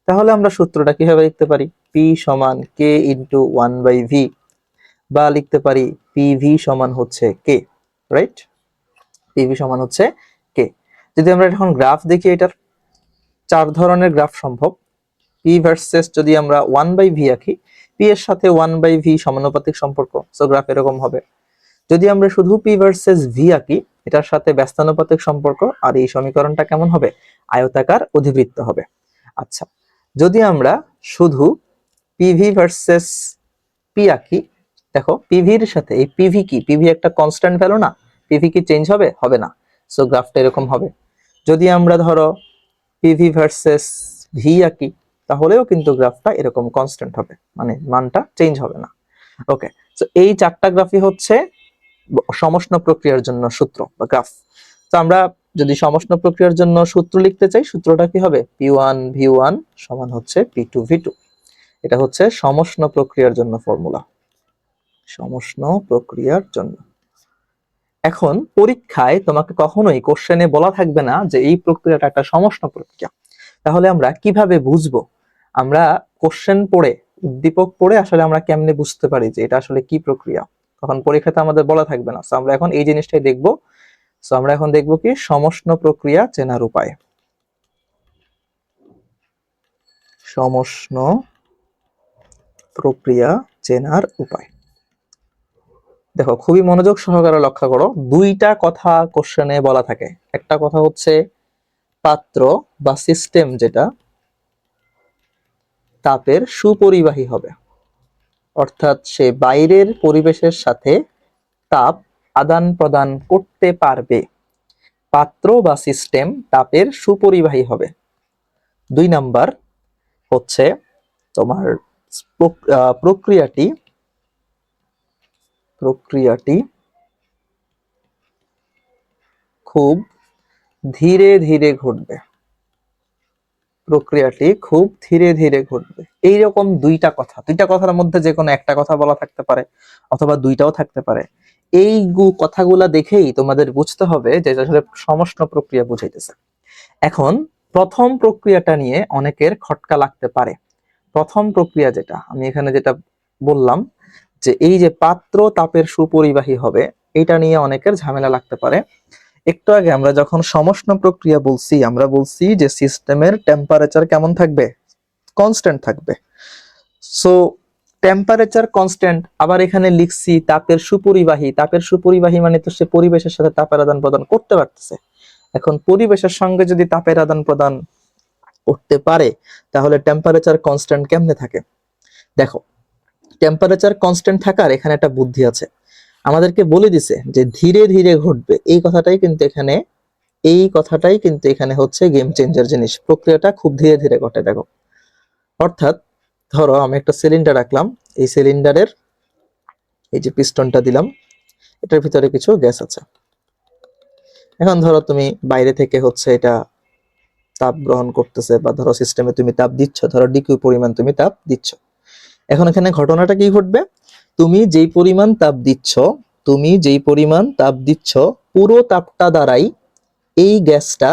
তাহলে আমরা সূত্রটা কিভাবে লিখতে পারি? পি সমান কে ইন্টু 1/v, বা লিখতে পারি পিভি সমান হচ্ছে কে। রাইট, পিভি সমান হচ্ছে কে। যদি আমরা এখন গ্রাফ দেখি, এটার 4 ধরনের গ্রাফ সম্ভব। পি ভার্সেস যদি আমরা 1/v আঁকি, পি এর সাথে 1/v সমানুপাতিক সম্পর্ক, সো গ্রাফ এরকম হবে। যদি আমরা শুধু পি ভার্সেস ভি আঁকি, এটার সাথে ব্যস্তানুপাতিক সম্পর্ক, আর এই সমীকরণটা কেমন হবে? আয়তাকার অধিবৃত্ত হবে। আচ্ছা, যদি আমরা শুধু পিভি ভার্সেস পি আঁকি, দেখো পিভির সাথে এই পিভি কি? পিভি একটা কনস্ট্যান্ট ভ্যালু না? পিভি কি চেঞ্জ হবে? হবে না। সো গ্রাফটা এরকম হবে। যদি আমরা ধরো পিভি ভার্সেস ভি আঁকি তাহলেও কিন্তু গ্রাফটা এরকম কনস্ট্যান্ট হবে, মানে মানটা চেঞ্জ হবে না। ওকে, সো এই 4টা গ্রাফই হচ্ছে সমষ্ণ প্রক্রিয়ার জন্য সূত্র বা গ্রাফ। তো আমরা যদি সমষ্ণ প্রক্রিয়ার জন্য সূত্র লিখতে চাই, সূত্রটা কি হবে? P1V1 সমান হচ্ছে P2V2। এটা হচ্ছে সমষ্ণ প্রক্রিয়ার জন্য ফর্মুলা, সমষ্ণ প্রক্রিয়ার জন্য। এখন পরীক্ষায় তোমাকে কখনোই কোশ্চেনে বলা থাকবে না যে এই প্রক্রিয়াটা একটা সমষ্ণ প্রক্রিয়া। তাহলে আমরা কিভাবে বুঝবো? আমরা কোশ্চেন পড়ে উদ্দীপক পড়ে আসলে আমরা কেমনে বুঝতে পারি যে এটা আসলে কি প্রক্রিয়া, তখন পরীক্ষাতে আমাদের বলা থাকবে না। তো আমরা এখন এই জিনিসটাই দেখবো। তো আমরা এখন দেখবো কি সমষ্ণ প্রক্রিয়া চেনার উপায়। সমষ্ণ প্রক্রিয়া চেনার উপায়। দেখো খুবই মনোযোগ সহকারে লক্ষ্য করো, দুইটা কথা কোশ্চেনে বলা থাকে। একটা কথা হচ্ছে পাত্র বা সিস্টেম যেটা তাপের সুপরিবাহী হবে, অর্থাৎ সে বাইরের পরিবেশের সাথে তাপ আদান প্রদান করতে পারবে। পাত্র বা সিস্টেম তাপের সুপরিবাহী হবে। 2 নাম্বার হচ্ছে তোমার প্রক্রিয়াটি খুব ধীরে ধীরে ঘটবে। প্রক্রিয়াটি খুব ধীরে ধীরে ঘটবে। এইরকম দুইটা কথার মধ্যে যে কোনো একটা কথা বলা থাকতে পারে অথবা দুইটাও থাকতে পারে। এই কথাগুলা দেখেই তোমাদের বুঝতে হবে যে আসলে সমষ্ণ প্রক্রিয়া বুঝাইতেছে। এখন প্রথম প্রক্রিয়াটা নিয়ে অনেকের খটকা লাগতে পারে। প্রথম প্রক্রিয়া যেটা আমি এখানে যেটা বললাম যে এই যে পাত্র তাপের সুপরিবাহী হবে, এটা নিয়ে অনেকের ঝামেলা লাগতে পারে। একটু আগে আমরা যখন সমষ্ণ প্রক্রিয়া বলছি, আমরা বলছি যে সিস্টেমের টেম্পারেচার কেমন থাকবে, কনস্ট্যান্ট থাকবে। সো টেম্পারেচার কনস্ট্যান্ট, আবার এখানে লিখছি তাপের সুপরিবাহী। তাপের সুপরিবাহী মানে তো সে পরিবেশের সাথে তাপের আদান প্রদান করতে পারতেছে। এখন পরিবেশের সঙ্গে যদি তাপের আদান প্রদান করতে পারে তাহলে টেম্পারেচার কনস্ট্যান্ট কেমনে থাকে? দেখো টেম্পারেচার কনস্ট্যান্ট থাকার এখানে একটা বুদ্ধি আছে। আমাদেরকে বলে দিছে যে ধীরে ধীরে ঘটবে, এই কথাটাই কিন্তু এখানে হচ্ছে গেম চেঞ্জার জিনিস। প্রক্রিয়াটা খুব ধীরে ধীরে ঘটে। দেখো অর্থাৎ ধরো আমি একটা সিলিন্ডার রাখলাম, এই সিলিন্ডারের এই যে পিস্টনটা দিলাম, এটার ভিতরে কিছু গ্যাস আছে। এখন ধরো তুমি বাইরে থেকে হচ্ছে এটা তাপ গ্রহণ করতেছে, বা ধরো সিস্টেমে তুমি তাপ দিচ্ছ, ধরো ডিকিউ পরিমাণ তুমি তাপ দিচ্ছ। এখন এখানে ঘটনাটা কি ঘটবে, তুমি যেই পরিমাণ তাপ দিচ্ছ পুরো তাপটা দ্বারাই এই গ্যাসটা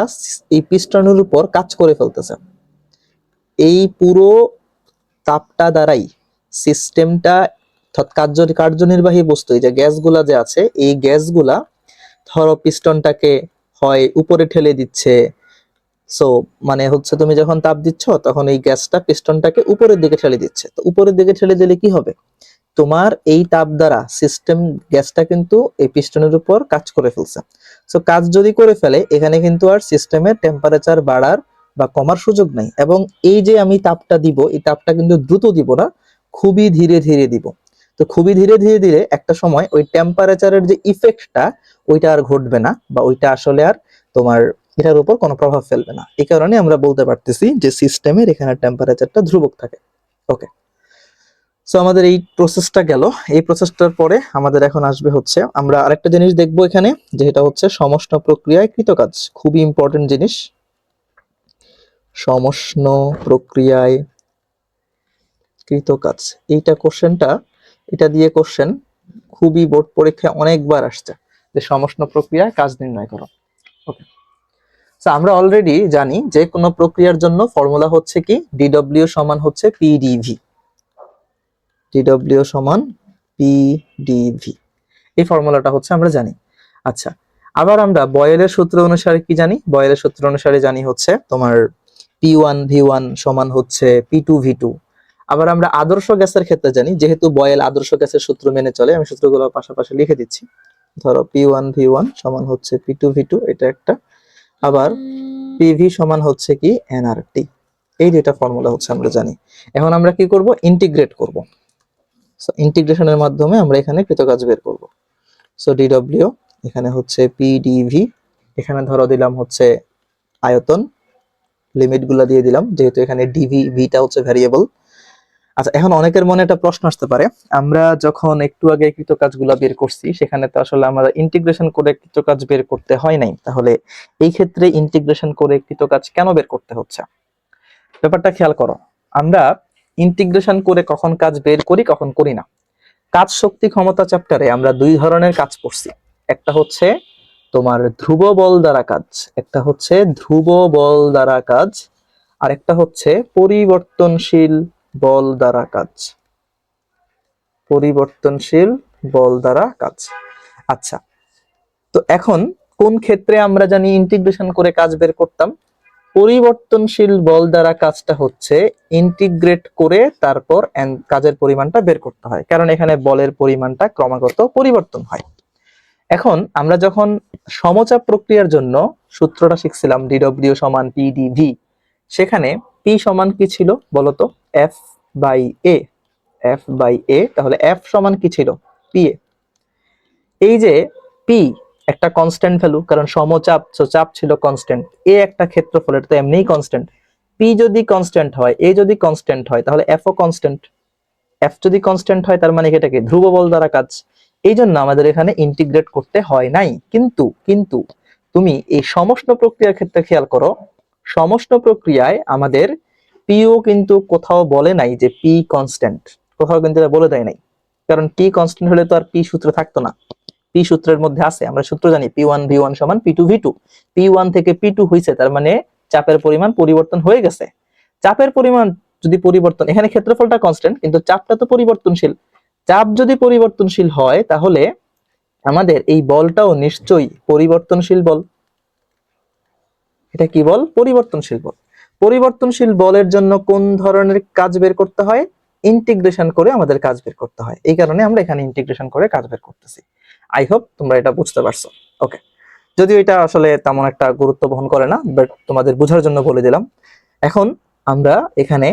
এই পিস্টনের উপর কাজ করে ফেলতেছে। এই পুরো তাপটা দ্বারাই সিস্টেমটা কার্যনির্বাহী বস্তু, এই যে গ্যাসগুলা যে আছে, এই গ্যাসগুলা ধরো পিস্টনটাকে হয় উপরে ঠেলে দিচ্ছে। সো মানে হচ্ছে তুমি যখন তাপ দিচ্ছ তখন এই গ্যাসটা পিস্টনটাকে উপরের দিকে ঠেলে দিচ্ছে। তো উপরের দিকে ঠেলে দিলে কি হবে, তোমার এই তাপ দ্বারা সিস্টেম গ্যাসটা কিন্তু এই পিস্টনের উপর কাজ করে ফেলছে। সো কাজ যদি করে ফেলে, এখানে কিন্তু আর সিস্টেমের টেম্পারেচার বাড়ার বা কমার সুযোগ নাই। এবং এই যে আমি তাপটা দিব, এই তাপটা কিন্তু দ্রুত দিব না, খুবই ধীরে ধীরে দিব। তো খুবই ধীরে ধীরে দিলে একটা সময় ওই টেম্পারেচারের যে ইফেক্টটা ওইটা আর ঘটবে না, বা ওইটা আসলে আর তোমার এটার উপর কোনো প্রভাব ফেলবে না। এই কারণে আমরা বলতে পারতেছি যে সিস্টেমের এখানে টেম্পারেচারটা ধ্রুবক থাকে। ওকে, সো আমাদের এই প্রসেসটা গেল। এই প্রসেসটার পরে আমাদের এখন আসবে হচ্ছে আমরা আরেকটা জিনিস দেখবো এখানে, যেটা হচ্ছে সমষ্ণ প্রক্রিয়ায় কৃতকাজ। খুবই ইম্পর্টেন্ট জিনিস, সমষ্ণ প্রক্রিয়ায় কৃতকাজ। এইটা কোশ্চেনটা, এটা দিয়ে কোশ্চেন খুবই বোর্ড পরীক্ষায় অনেকবার আসছে যে সমষ্ণ প্রক্রিয়ায় কাজ নির্ণয় করো। ওকে, সো আমরা অলরেডি জানি যে কোনো প্রক্রিয়ার জন্য ফর্মুলা হচ্ছে কি ডিডব্লিউ সমান হচ্ছে পিডিভি। ডিডব্লিউ সমান পিডিভি, এই ফর্মুলাটা হচ্ছে আমরা জানি। আচ্ছা, আবার আমরা বয়েলের সূত্র অনুসারে কি জানি? বয়েলের সূত্র অনুসারে জানি হচ্ছে তোমার P1V1 সমান হচ্ছে P2V2। আবার আমরা আদর্শ গ্যাসের ক্ষেত্রে জানি, যেহেতু বয়েল আদর্শ গ্যাসের সূত্র মেনে চলে, আমি সূত্রগুলো পাশাপাশি লিখে দিচ্ছি। ধরো P1V1 সমান হচ্ছে P2V2, এটা একটা। আবার PV সমান হচ্ছে কি nRT। এই দুইটা ফর্মুলা হচ্ছে আমরা জানি। এখন আমরা কি করব, ইন্টিগ্রেট করব। সো ইন্টিগ্রেশনের মাধ্যমে আমরা এখানে কৃতকাজ বের করব। সো ডিডব্লিউ এখানে হচ্ছে পিডিভি, এখানে ধরো দিলাম হচ্ছে আয়তন, লিমিট গুলা দিয়ে দিলাম, যেহেতু এখানে ডিভি ভিটা হচ্ছে ভ্যারিয়েবল। আচ্ছা, এখন অনেকের মনে একটা প্রশ্ন আসতে পারে, আমরা যখন একটু আগে কৃতকাজগুলা বের করছি সেখানে তো আসলে আমরা ইন্টিগ্রেশন করে কৃতকাজ বের করতে হয় নাই, তাহলে এই ক্ষেত্রে ইন্টিগ্রেশন করে কৃতকাজ কেন বের করতে হচ্ছে? ব্যাপারটা খেয়াল করো, আমরা ইন্টিগ্রেশন করে কখন কাজ বের করি কখন করি না। কাজ শক্তি ক্ষমতা চ্যাপ্টারে আমরা দুই ধরনের কাজ পড়ছি, একটা হচ্ছে তোমার ধ্রুব বল দ্বারা কাজ, আর একটা হচ্ছে পরিবর্তনশীল বল দ্বারা কাজ, পরিবর্তনশীল বল দ্বারা কাজ। আচ্ছা, তো এখন কোন ক্ষেত্রে আমরা জানি ইন্টিগ্রেশন করে কাজ বের করতাম? পরিবর্তনশীল বল দ্বারা কাজটা হচ্ছে ইন্টিগ্রেট করে তারপর কাজের পরিমাণটা বের করতে হয়, কারণ এখানে বলের পরিমাণটা ক্রমাগত পরিবর্তন হয়। এখন আমরা যখন সমচাপ প্রক্রিয়ার জন্য সূত্রটা শিখছিলাম ডিডব্লিউ সমান পি ডিভি, সেখানে পি সমান কি ছিল বলতো? F by A. F by A, তাহলে এফ সমান কি ছিল? P A. এই যে পি একটা কনস্ট্যান্ট ভ্যালু, কারণ সমচাপ, চাপ ছিল কনস্ট্যান্ট, এ একটা ক্ষেত্রফল, এটা তো এমনিই কনস্ট্যান্ট। পি যদি কনস্ট্যান্ট হয়, এ যদি কনস্ট্যান্ট হয়, তাহলে এফ ও কনস্ট্যান্ট। এফ যদি কনস্ট্যান্ট হয়, তার মানে এটাকে ধ্রুব বল দ্বারা কাজ। এই জন্য আমাদের এখানে ইন্টিগ্রেট করতে হয় নাই। কিন্তু কিন্তু তুমি এই সমষ্ণ প্রক্রিয়ার ক্ষেত্রে খেয়াল করো, সমষ্ণ প্রক্রিয়ায় আমাদের পিও কিন্তু কোথাও বলে নাই যে পি কনস্ট্যান্ট, কোথাও কিন্তু এটা বলে দেয় নাই। কারণ পি কনস্ট্যান্ট হলে তো আর পি সূত্র থাকতো না। পি সূত্রের মধ্যে আছে, আমরা সূত্র জানি পি ওয়ান ভি ওয়ান সমান P two V two. P one থেকে পি টু হয়েছে, তার মানে চাপের পরিমাণ পরিবর্তন হয়ে গেছে। চাপের পরিমাণ যদি পরিবর্তন, এখানে ক্ষেত্রফলটা কনস্ট্যান্ট কিন্তু চাপটা তো পরিবর্তনশীল। চাপ যদি পরিবর্তনশীল হয়, তাহলে আমাদের এই বলটাও নিশ্চয়ই পরিবর্তনশীল বল। এটা কি বল? পরিবর্তনশীল বল। পরিবর্তনশীল বলের জন্য কোন ধরনের কাজ বের করতে হয়? ইন্টিগ্রেশন করে আমাদের কাজ বের করতে হয়। এই কারণে আমরা এখানে ইন্টিগ্রেশন করে কাজ বের করতেছি। আই হোপ তোমরা এটা বুঝতে পারছো। ওকে, যদিও এটা আসলে তেমন একটা গুরুত্ব বহন করে না, বাট তোমাদের বোঝার জন্য বলে দিলাম। এখন আমরা এখানে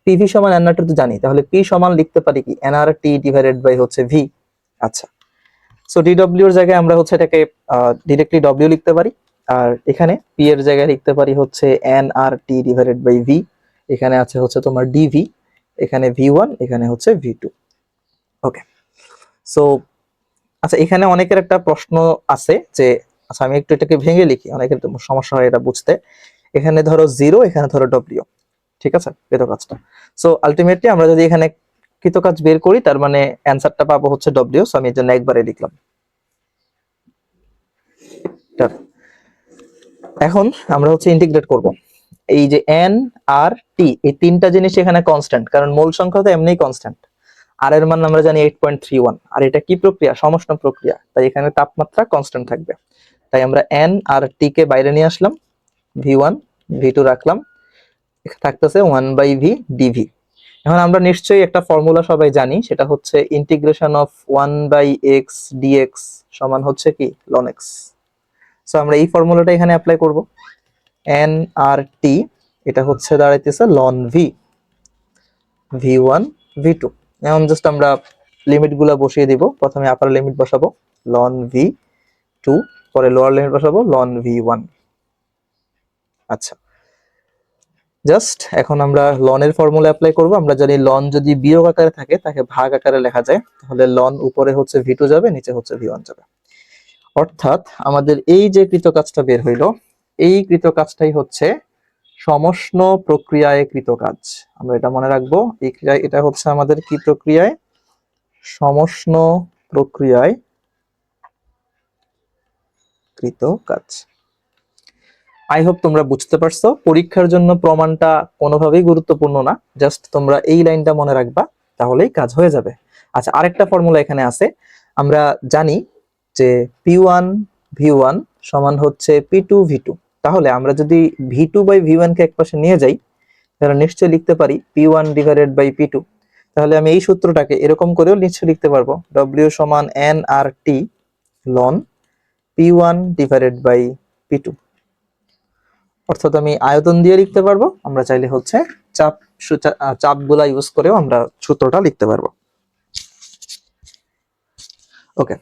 পিভি সমান এনআর টি তো জানি, তাহলে পি সমান লিখতে পারি কি? এনআর টি ডিভাইডেড বাই হচ্ছে ভি। আচ্ছা, সো ডিডব্লিউ এর জায়গায় আমরা হচ্ছে এটাকে ডিরেক্টলি ডব্লিউ লিখতে পারি, আর এখানে পি এর জায়গায় লিখতে পারি হচ্ছে NR T divided by V. এখানে আছে হচ্ছে তোমার ডিভি, এখানে ভি ওয়ান, এখানে হচ্ছে ভি টু। ওকে, সো আচ্ছা, এখানে অনেকের একটা প্রশ্ন আছে যে, আচ্ছা আমি একটু এটাকে ভেঙে লিখি, অনেকের তো সমস্যা হয় এটা বুঝতে। এখানে ধরো জিরো, এখানে ধরো ডব্লিউ, ঠিক আছে, কৃত কাজটা। সো আলটিমেটলি আমরা যদি এখানে কৃত কাজ বের করি, তার মানে অ্যান্সারটা পাবো হচ্ছে ডব্লিউ। সো আমি এর জন্য একবারে লিখলাম। এখন আমরা হচ্ছে ইন্টিগ্রেট করব। এই যে এন আর টি, এই তিনটা জিনিস এখানে কনস্ট্যান্ট, কারণ মূল সংখ্যা তো এমনিই কনস্ট্যান্ট। আর এর মান আমরা জানি 8.31, আর এটা কি প্রক্রিয়া? সমষ্ণ প্রক্রিয়া, তাই এখানে তাপমাত্রা কনস্ট্যান্ট থাকবে। তাই আমরা এন আর টি কে বাইরে নিয়ে আসলাম, ভি ওয়ান ভি টু রাখলাম, থাকতেছে 1/v ডিভি। এখন আমরা নিশ্চয়ই একটা ফর্মুলা সবাই জানি, সেটা হচ্ছে ইন্টিগ্রেশন অফ 1/x dx সমান হচ্ছে কি? ln x। সো আমরা এই ফর্মুলাটা এখানে অ্যাপ্লাই করব। এন আর টি, এটা হচ্ছে দাঁড়াইতেছে ln v, v1 v2। এখন জাস্ট আমরা লিমিট গুলা বসিয়ে দিব। প্রথমে আপার লিমিট বসাবো ln v2, পরে লোয়ার লিমিট বসাবো ln v1। আচ্ছা, জাস্ট এখন আমরা লন এর ফর্মুলা অ্যাপ্লাই করব। আমরা জানি লন যদি বিয়োগ আকারে থাকে, তাকে ভাগ আকারে লেখা যায়, তাহলে লন উপরে হচ্ছে ভি টু যাবে, নিচে হচ্ছে ভি ওয়ান যাবে। অর্থাৎ আমাদের এই যে কৃত কাজটা বের হইলো, এই কৃত কাজটাই হচ্ছে সমষ্ণ প্রক্রিয়ায় কৃত কাজ। আমরা এটা মনে রাখবো, এই ক্রিয়া, এটা হচ্ছে আমাদের কি প্রক্রিয়ায়? সমষ্ণ প্রক্রিয়ায় কৃত কাজ। আই হোপ তোমরা বুঝতে পারছো। পরীক্ষার জন্য প্রমাণটা কোনোভাবেই গুরুত্বপূর্ণ না, জাস্ট তোমরা এই লাইনটা মনে রাখবা, তাহলেই কাজ হয়ে যাবে। আচ্ছা, আরেকটা ফর্মুলা এখানে আছে। আমরা জানি যে পি ওয়ান ভি ওয়ান সমান হচ্ছে পি টু ভি টু। তাহলে আমরা যদি V two by V one কে একপাশে নিয়ে যাই, তাহলে নিশ্চয়ই লিখতে পারি P one divided by P two. তাহলে আমি এই সূত্রটাকে এরকম করেও নিশ্চয়ই লিখতে পারবো, ডব্লিউ সমান এন আর টি লন P one divided by P two. অর্থাৎ আমি আয়তন দিয়ে লিখতে পারবো, আমরা চাইলে হচ্ছে চাপ চাপগুলা ইউজ করেও আমরা সূত্রটা লিখতে পারবো। ওকে,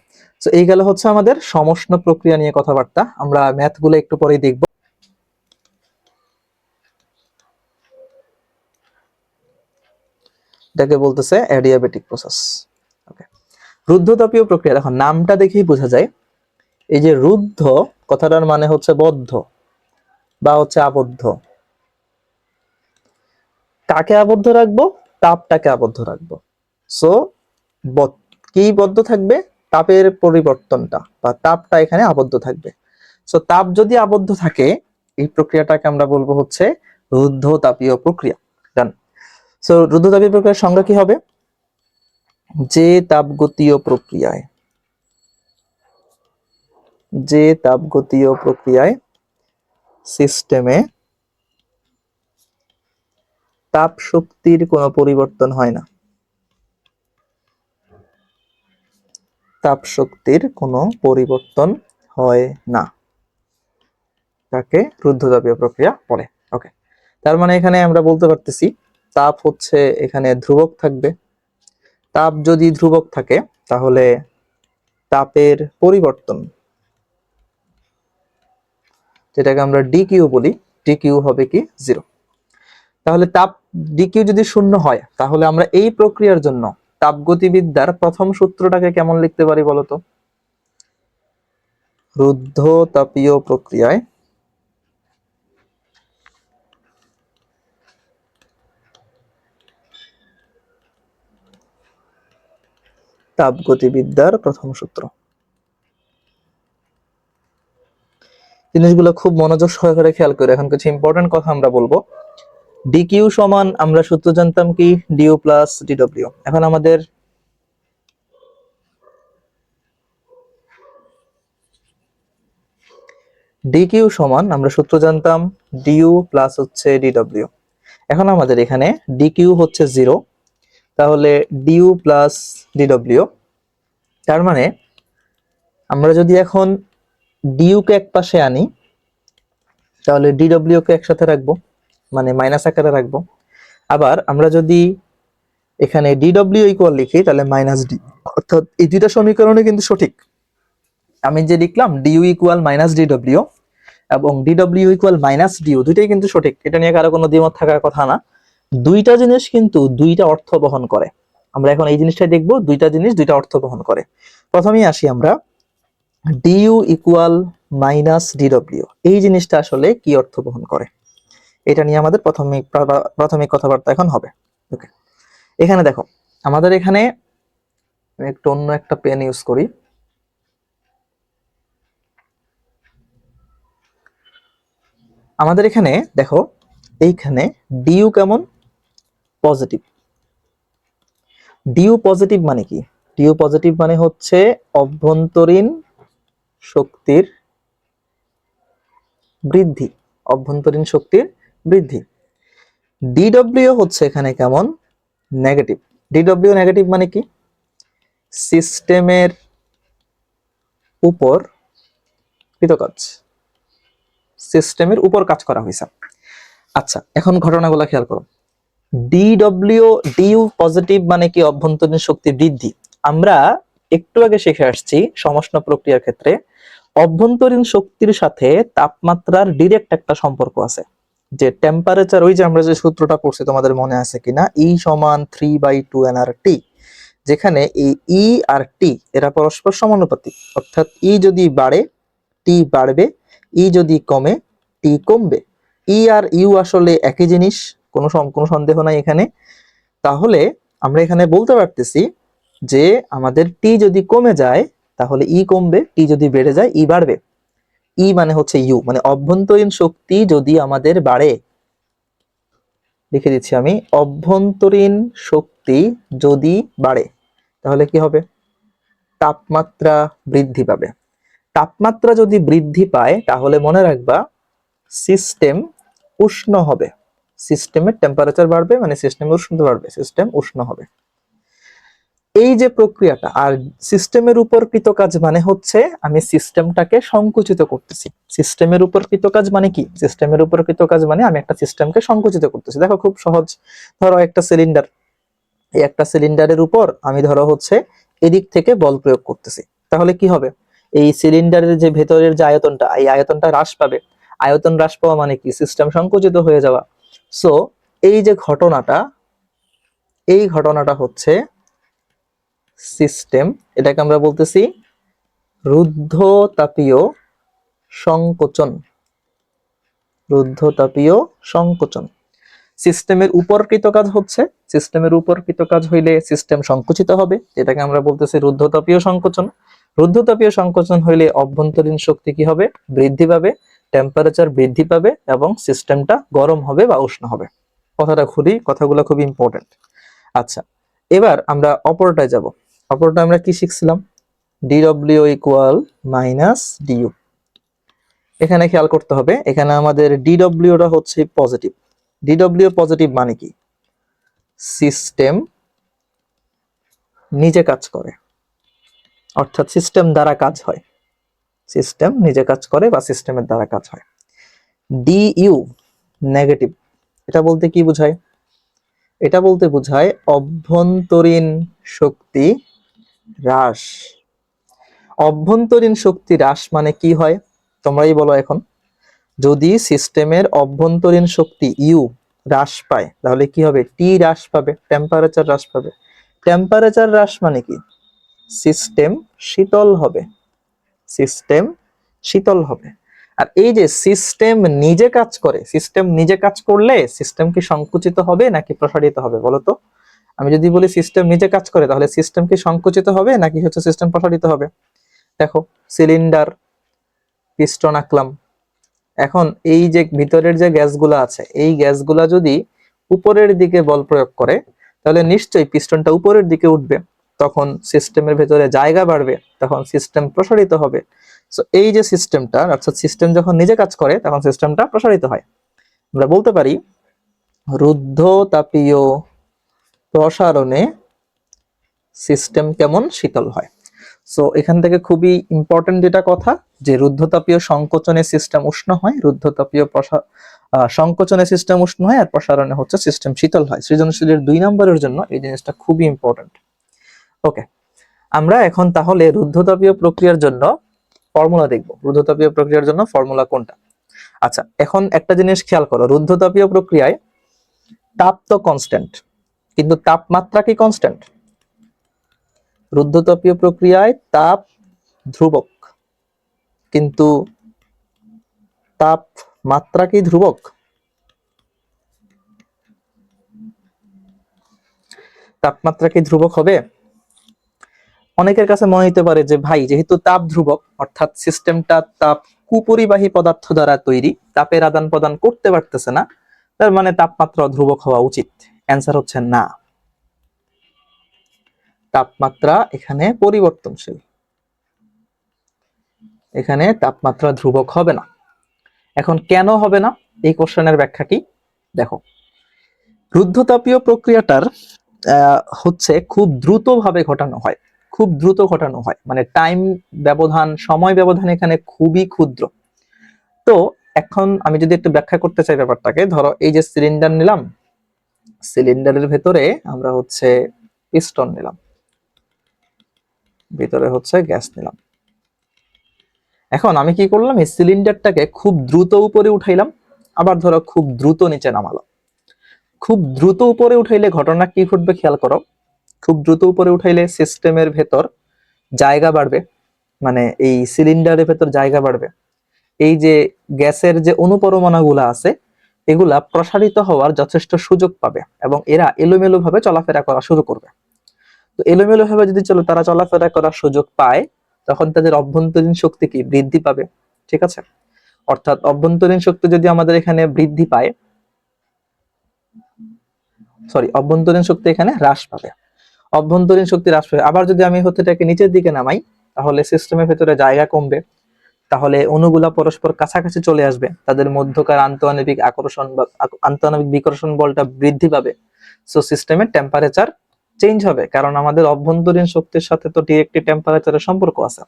সো এই গেল হচ্ছে আমাদের সমষ্ণ প্রক্রিয়া নিয়ে কথাবার্তা। আমরা ম্যাথ গুলো একটু পরেই দেখবো। এটাকে বলতেছে অ্যাডিয়াবেটিক প্রসেস। ওকে, রুদ্ধতাপীয় প্রক্রিয়া, দেখো নামটা দেখেই বোঝা যায়। এই যে রুদ্ধ কথাটার মানে হচ্ছে বদ্ধ বা হচ্ছে আবদ্ধ। কাকে আবদ্ধ রাখবো? তাপটাকে আবদ্ধ রাখবো। সো কি বদ্ধ থাকবে? তাপের পরিবর্তনটা বা তাপটা এখানে আবদ্ধ থাকবে। সো তাপ যদি আবদ্ধ থাকে, এই প্রক্রিয়াটাকে আমরা বলবো হচ্ছে রুদ্ধ তাপীয় প্রক্রিয়া। ডান। সো রুদ্ধতাপীয় প্রক্রিয়ার সংজ্ঞা কি হবে? যে তাপগতীয় প্রক্রিয়ায় সিস্টেমে তাপ শক্তির কোনো পরিবর্তন হয় না, তাপ শক্তির কোনো পরিবর্তন হয় না, তাকে রুদ্ধতাপীয় প্রক্রিয়া বলে। ওকে, তার মানে এখানে আমরা বলতে পারতেছি তাপ হচ্ছে এখানে ধ্রুবক থাকবে। তাপ যদি ধ্রুবক থাকে তাহলে তাপের পরিবর্তন, যেটাকে আমরা ডিকিউ বলি, ডিকিউ হবে কি 0। তাহলে তাপ ডিকিউ যদি শূন্য হয় তাহলে আমরা এই প্রক্রিয়ার জন্য তাপগতিবিদ্যার প্রথম সূত্রটাকে কেমন লিখতে পারি বলতো? রুদ্ধতাপীয় প্রক্রিয়ায় তাপগতিবিদ্যার প্রথম সূত্র। জিনিসগুলো খুব মনোযোগ সহকারে খেয়াল করে, এখন কিছু ইম্পর্টেন্ট কথা আমরা বলবো। ডিকিউ সমান আমরা সূত্র জানতাম কি? D U plus D W. এখন আমাদের ডিকিউ সমান আমরা সূত্র জানতাম ডিউ প্লাস হচ্ছে ডিডব্লিউ। এখন আমাদের এখানে ডিকিউ হচ্ছে 0, তাহলে ডিউ প্লাস ডিডব্লিউ। তার মানে আমরা যদি এখন ডিউ কে এক পাশে আনি তাহলে ডিডব্লিউ কে একসাথে রাখবো, মানে মাইনাস আকারে রাখবো। আবার আমরা যদি এখানে ডিডব্লিউ ইকুয়াল লিখি তাহলে মাইনাস ডি, অর্থাৎ এই দুইটা সমীকরণে কিন্তু সঠিক। আমি যে লিখলাম ডিউ ইকুয়াল মাইনাস ডিডব্লিউ এবং ডিডব্লিউ ইকুয়াল মাইনাস ডিউ, দুইটাই কিন্তু সঠিক, এটা নিয়ে কারো কোনো দ্বিমত থাকার কথা না। দুইটা জিনিস কিন্তু দুইটা অর্থ বহন করে। আমরা এখন এই জিনিসটাই দেখবো, দুইটা জিনিস দুইটা অর্থ বহন করে। প্রথমেই আসি আমরা, ডিউ ইকুয়াল মাইনাস ডিডব্লিউ, এই জিনিসটা আসলে কি অর্থ বহন করে, এটা নিয়ে আমাদের প্রাথমিক কথাবার্তা এখন হবে। ওকে, এখানে দেখো আমাদের এখানে একটু অন্য একটা পেন ইউজ করি। আমাদের এখানে দেখো, এইখানে ডিউ কেমন? পজিটিভ। ডিউ পজিটিভ মানে কি? ডিউ পজিটিভ মানে হচ্ছে অভ্যন্তরীণ শক্তির বৃদ্ধি, অভ্যন্তরীণ শক্তির বৃদ্ধি। ডিডব্লিউ হচ্ছে এখানে কেমন? নেগেটিভ। ডিডব্লিউ নেগেটিভ মানে কি? সিস্টেমের উপর কৃতকাজ, সিস্টেমের উপর কাজ করা হয়েছে। আচ্ছা, এখন ঘটনাগুলো খেয়াল করো। ডিউ পজিটিভ মানে কি? অভ্যন্তরীণ শক্তি বৃদ্ধি। আমরা একটু আগে শিখে আসছি সমষ্ণ প্রক্রিয়ার ক্ষেত্রে অভ্যন্তরীণ শক্তির সাথে তাপমাত্রার ডিরেক্ট একটা সম্পর্ক আছে। যে টেম্পারেচার, ওই যে আমরা যে সূত্রটা পড়ছি তোমাদের মনে আছে কিনা, E সমান 3/2 nRT, যেখানে এই ই আর টি এরা পরস্পর সমানুপাতিক, অর্থাৎ ই যদি বাড়ে টি বাড়বে, ই যদি কমে টি কমবে। ই আর ইউ আসলে একই জিনিস, কোনো সন্দেহ নাই এখানে। তাহলে আমরা এখানে বলতে পারতেছি যে আমাদের টি যদি কমে যায় তাহলে ই কমবে, টি যদি বেড়ে যায় ই বাড়বে। ই মানে হচ্ছে ইউ, মানে অভ্যন্তরীণ শক্তি যদি আমাদের বাড়ে, লিখে দিচ্ছি আমি, অভ্যন্তরীণ শক্তি যদি বাড়ে তাহলে কি হবে? তাপমাত্রা বৃদ্ধি পাবে। তাপমাত্রা যদি বৃদ্ধি পায় তাহলে মনে রাখবা সিস্টেম উষ্ণ হবে, সিস্টেমের টেম্পারেচার বাড়বে, মানে সিস্টেমের উষ্ণতা বাড়বে, সিস্টেম উষ্ণ হবে। এই যে প্রক্রিয়াটা, আর সিস্টেমের উপর কৃতকাজ মানে হচ্ছে আমি সিস্টেমটাকে সংকুচিত করতেছি। সিস্টেমের উপর কৃতকাজ মানে কি? সিস্টেমের উপর কৃতকাজ মানে আমি একটা সিস্টেমকে সংকুচিত করতেছি। দেখো খুব সহজ, ধরো একটা সিলিন্ডার, এই একটা সিলিন্ডারের উপর আমি ধরো হচ্ছে এদিক থেকে বল প্রয়োগ করতেছি, তাহলে কি হবে? এই সিলিন্ডারের যে ভেতরের যে আয়তনটা, এই আয়তনটা হ্রাস পাবে। আয়তন হ্রাস পাওয়া মানে কি? সিস্টেম সংকুচিত হয়ে যাওয়া। সো এই যে ঘটনাটা, এই ঘটনাটা হচ্ছে সিস্টেম, এটাকে আমরা বলতেছি রুদ্ধতাপীয় সংকোচন। রুদ্ধতাপীয় সংকোচন। সিস্টেমের উপর কৃতকাজ হচ্ছে, সিস্টেমের উপর কৃতকাজ হইলে সিস্টেম সংকুচিত হবে, এটাকে আমরা বলতেছি রুদ্ধতাপীয় সংকোচন। রুদ্ধতাপীয় সংকোচন হইলে অভ্যন্তরীণ শক্তি কি হবে? বৃদ্ধি পাবে, টেম্পারেচার বৃদ্ধি পাবে এবং সিস্টেমটা গরম হবে বা উষ্ণ হবে। কথাগুলো খুব ইম্পর্টেন্ট। আচ্ছা, এবার আমরা অপরটায় যাব। অপরটা আমরা কি শিখছিলাম? D W equal minus D U. এখানে খেয়াল করতে হবে, এখানে আমাদের ডিডব্লিউটা হচ্ছে পজিটিভ। ডিডব্লিউ পজিটিভ মানে কি? সিস্টেম নিজে কাজ করে, অর্থাৎ সিস্টেম দ্বারা কাজ হয়। সিস্টেম নিজে কাজ করে বা সিস্টেমের দ্বারা কাজ হয়। DU negative. এটা বলতে কি বোঝায়? এটা বলতে বোঝায় অভ্যন্তরীণ শক্তি হ্রাস। অভ্যন্তরীণ শক্তি হ্রাস মানে কি হয় তোমরাই বলো এখন। যদি সিস্টেমের অভ্যন্তরীণ শক্তি ইউ হ্রাস পায় তাহলে কি হবে? টি হ্রাস পাবে, টেম্পারেচার হ্রাস পাবে। টেম্পারেচার হ্রাস মানে কি? সিস্টেম শীতল হবে। সিস্টেম শীতল হবে। আর এই যে সিস্টেম নিজে কাজ করে, সিস্টেম নিজে কাজ করলে সিস্টেম কি সংকুচিত হবে নাকি প্রসারিত হবে বলো তো? আমি যদি বলি সিস্টেম নিজে কাজ করে তাহলে সিস্টেম কি সংকুচিত হবে নাকি হচ্ছে সিস্টেম প্রসারিত হবে? দেখো, সিলিন্ডার, পিস্টন আঁকলাম। এখন এই যে ভিতরের যে গ্যাসগুলো আছে, এই গ্যাসগুলা যদি উপরের দিকে বল প্রয়োগ করে তাহলে নিশ্চয়ই পিস্টনটা উপরের দিকে উঠবে, তখন সিস্টেমের ভেতরে জায়গা বাড়বে, তখন সিস্টেম প্রসারিত হবে। সো এই যে সিস্টেমটা, অর্থাৎ সিস্টেম যখন নিজে কাজ করে তখন সিস্টেমটা প্রসারিত হয়। আমরা বলতে পারি রুদ্ধতাপীয় প্রসারণে সিস্টেম কেমন? শীতল হয়। সো এখান থেকে খুবই ইম্পর্টেন্ট যেটা কথা, যে রুদ্ধতাপীয় সংকোচনে সিস্টেম উষ্ণ হয়, রুদ্ধতাপীয় সংকোচনে সিস্টেম উষ্ণ হয়, আর প্রসারণে হচ্ছে সিস্টেম শীতল হয়। সৃজনশীলের 2 নম্বরের জন্য এই জিনিসটা খুবই ইম্পর্টেন্ট। ওকে, আমরা এখন তাহলে রুদ্ধতাপীয় প্রক্রিয়ার জন্য ফর্মুলা দেখব। রুদ্ধতাপীয় প্রক্রিয়ার জন্য ফর্মুলা কোনটা? আচ্ছা, এখন একটা জিনিস খেয়াল করো, রুদ্ধতাপীয় প্রক্রিয়ায় তাপ তো কনস্ট্যান্ট, কিন্তু তাপমাত্রা কি কনস্ট্যান্ট? রুদ্ধতাপীয় প্রক্রিয়ায় তাপ ধ্রুবক, কিন্তু তাপমাত্রা কি ধ্রুবক? তাপমাত্রা কি ধ্রুবক হবে? অনেকের কাছে মনে হতে পারে যে ভাই, যেহেতু তাপ ধ্রুবক অর্থাৎ সিস্টেমটা তাপ কুপরিবাহী পদার্থ দ্বারা তৈরি, তাপের আদান প্রদান করতে পারতেছে না, তার মানে তাপমাত্রা ধ্রুবক হওয়া উচিত। অ্যান্সার হচ্ছে না, তাপমাত্রা এখানে পরিবর্তনশীল। এখানে তাপমাত্রা ধ্রুবক হবে না। এখন কেন হবে না, এই কোশ্চেনের ব্যাখ্যা কি? দেখো, রুদ্ধতাপীয় প্রক্রিয়াটার হচ্ছে খুব দ্রুত ভাবে ঘটানো হয়, খুব দ্রুত ঘটানো হয়, মানে টাইম ব্যবধান, সময় ব্যবধান এখানে খুবই ক্ষুদ্র। তো এখন আমি যদি একটু ব্যাখ্যা করতে চাই ব্যাপারটাকে, ধরো এই যে সিলিন্ডার নিলাম, সিলিন্ডারের ভেতরে আমরা হচ্ছে পিস্টন নিলাম, ভিতরে হচ্ছে গ্যাস নিলাম। এখন আমি কি করলাম, এই সিলিন্ডারটাকে খুব দ্রুত উপরে উঠাইলাম, আবার ধরো খুব দ্রুত নিচে নামালাম। খুব দ্রুত উপরে উঠাইলে ঘটনা কি ঘটবে খেয়াল করো। খুব দ্রুত উপরে উঠাইলে সিস্টেমের ভেতর জায়গা বাড়বে, মানে এই সিলিন্ডারের ভেতর জায়গা বাড়বে। এই যে গ্যাসের যে অনুপরমাণুগুলো আছে এগুলা প্রসারিত হওয়ার যথেষ্ট সুযোগ পাবে এবং এরা এলোমেলো ভাবে চলাফেরা করা শুরু করবে। তো এলোমেলো ভাবে যদি তারা চলাফেরা করার সুযোগ পায় তখন তাদের অভ্যন্তরীণ শক্তি কি বৃদ্ধি পাবে, ঠিক আছে? অর্থাৎ অভ্যন্তরীণ শক্তি যদি আমাদের এখানে বৃদ্ধি পায়, অভ্যন্তরীণ শক্তি এখানে হ্রাস পাবে। অভ্যন্তরীণ শক্তি হ্রাস পাবে। আবার যদি আমি হচ্ছে এটাকে নিচের দিকে নামাই তাহলে সিস্টেমের ভেতরে জায়গা কমবে, তাহলে অণুগুলা পরস্পর কাছাকাছি চলে আসবে, তাদের মধ্যকার আন্তঃআণবিক আকর্ষণ বা আন্তঃআণবিক বিকর্ষণ বলটা বৃদ্ধি পাবে। সো সিস্টেমের টেম্পারেচার চেঞ্জ হবে, কারণ আমাদের অভ্যন্তরীণ শক্তির সাথে তো ডিরেক্টলি টেম্পারেচারের সম্পর্ক আছে।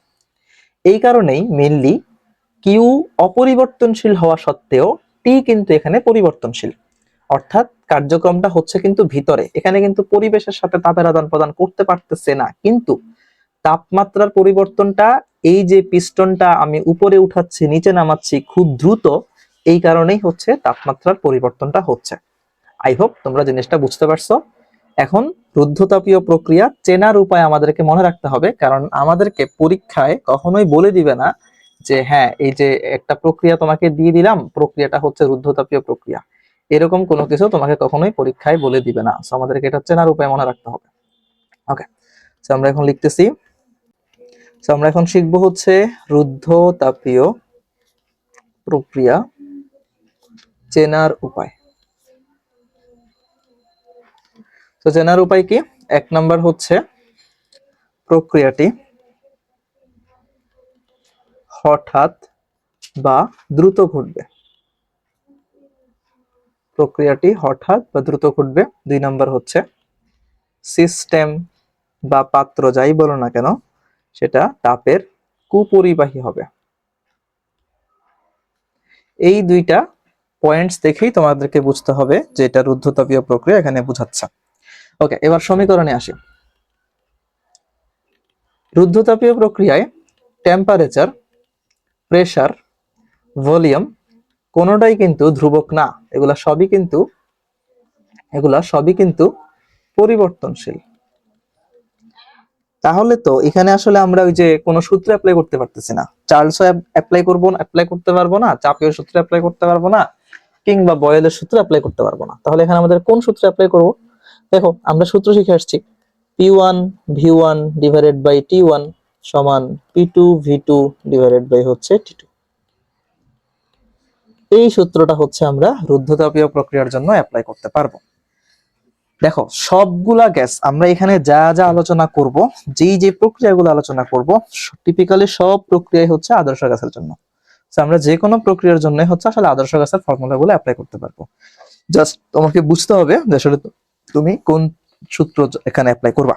এই কারণেই মেইনলি কিউ অপরিবর্তনশীল হওয়া সত্ত্বেও টি কিন্তু এখানে পরিবর্তনশীল, অর্থাৎ কার্যক্রমটা হচ্ছে কিন্তু ভিতরে, এখানে কিন্তু পরিবেশের সাথে তাপের আদান প্রদান করতে পারতেছে না, কিন্তু তাপমাত্রার পরিবর্তনটা, এই যে পিস্টনটা আমি উপরে উঠাচ্ছি নিচে নামাচ্ছি খুব দ্রুত, এই কারণেই হচ্ছে তাপমাত্রার পরিবর্তনটা হচ্ছে। আই হোপ তোমরা জিনিসটা বুঝতে পারছো। এখন রুদ্ধতাপীয় প্রক্রিয়া চেনার উপায় আমাদেরকে মনে রাখতে হবে, কারণ আমাদেরকে পরীক্ষায় কখনোই বলে দিবে না যে হ্যাঁ এই যে একটা প্রক্রিয়া তোমাকে দিয়ে দিলাম, প্রক্রিয়াটা হচ্ছে রুদ্ধতাপীয় প্রক্রিয়া, এরকম কোনো কিছু তোমাকে কখনোই পরীক্ষায় বলে দিবে না। সো আমাদেরকে এটা চেনার উপায় মনে রাখতে হবে। ওকে, সো আমরা এখন লিখতেছি। সো আমরা এখন শিখবো হচ্ছে রুদ্ধতাপীয় প্রক্রিয়া চেনার উপায়। তো চেনার উপায় কি? 1 নাম্বার হচ্ছে প্রক্রিয়াটি হঠাৎ বা দ্রুত ঘটবে। প্রক্রিয়াটি হঠাৎ বা দ্রুত ঘটবে। 2 নাম্বার হচ্ছে সিস্টেম বা পাত্র যাই বলো না কেন সেটা তাপের কুপরিবাহী হবে। এই 2টা পয়েন্টস দেখেই তোমাদেরকে বুঝতে হবে যে এটা রুদ্ধতাপীয় প্রক্রিয়া এখানে বোঝাচ্ছে। ওকে, এবার সমীকরণে আসি। রুদ্ধতাপীয় প্রক্রিয়ায় টেম্পারেচার, প্রেসার, ভলিউম কোনোটাই কিন্তু ধ্রুবক না। এগুলা সবই কিন্তু পরিবর্তনশীল। তাহলে তো এখানে আসলে আমরা ওই যে কোনো সূত্র অ্যাপ্লাই করতে পারতেছি না। চার্লসও অ্যাপ্লাই করতে পারবো না, চাপীয় সূত্র অ্যাপ্লাই করতে পারবো না, কিংবা বয়েলের সূত্র অ্যাপ্লাই করতে পারবো না। তাহলে এখানে আমাদের কোন সূত্র অ্যাপ্লাই করব? দেখো, আমরা সূত্র শিখে আসছি P1 V1 divided by T1 সমান P2 V2 ডিভাইডেড বাই হচ্ছে T2। এই সূত্রটা হচ্ছে আমরা রুদ্ধতাপীয় প্রক্রিয়ার জন্য অ্যাপ্লাই করতে পারবো। দেখো, সবগুলা গ্যাস আমরা এখানে যা যা আলোচনা করব, যে প্রক্রিয়াগুলো আলোচনা করব, টিপিক্যালি সব প্রক্রিয়াই হচ্ছে আদর্শ গ্যাসের জন্য। আমরা যে কোনো প্রক্রিয়ার জন্য হচ্ছে আসলে আদর্শ গ্যাসের ফর্মুলাগুলো অ্যাপ্লাই করতে পারবো। জাস্ট তোমাকে বুঝতে হবে যে আসলে তুমি কোন সূত্র এখানে অ্যাপ্লাই করবা।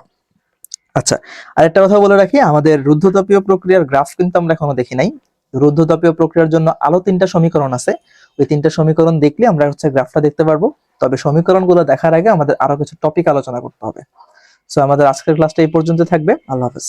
আচ্ছা, আরেকটা কথা বলে রাখি, আমাদের রুদ্ধতাপীয় প্রক্রিয়ার গ্রাফ কিন্তু আমরা এখনো দেখি নাই। রুদ্ধতাপীয় প্রক্রিয়ার জন্য আরো 3টা সমীকরণ আছে। ওই 3টা সমীকরণ দেখলে আমরা হচ্ছে গ্রাফটা দেখতে পারবো। তবে সমীকরণগুলো দেখার আগে আমাদের আরো কিছু টপিক আলোচনা করতে হবে। সো আমাদের আজকের ক্লাসটা এই পর্যন্ত থাকবে। আল্লাহ হাফেজ।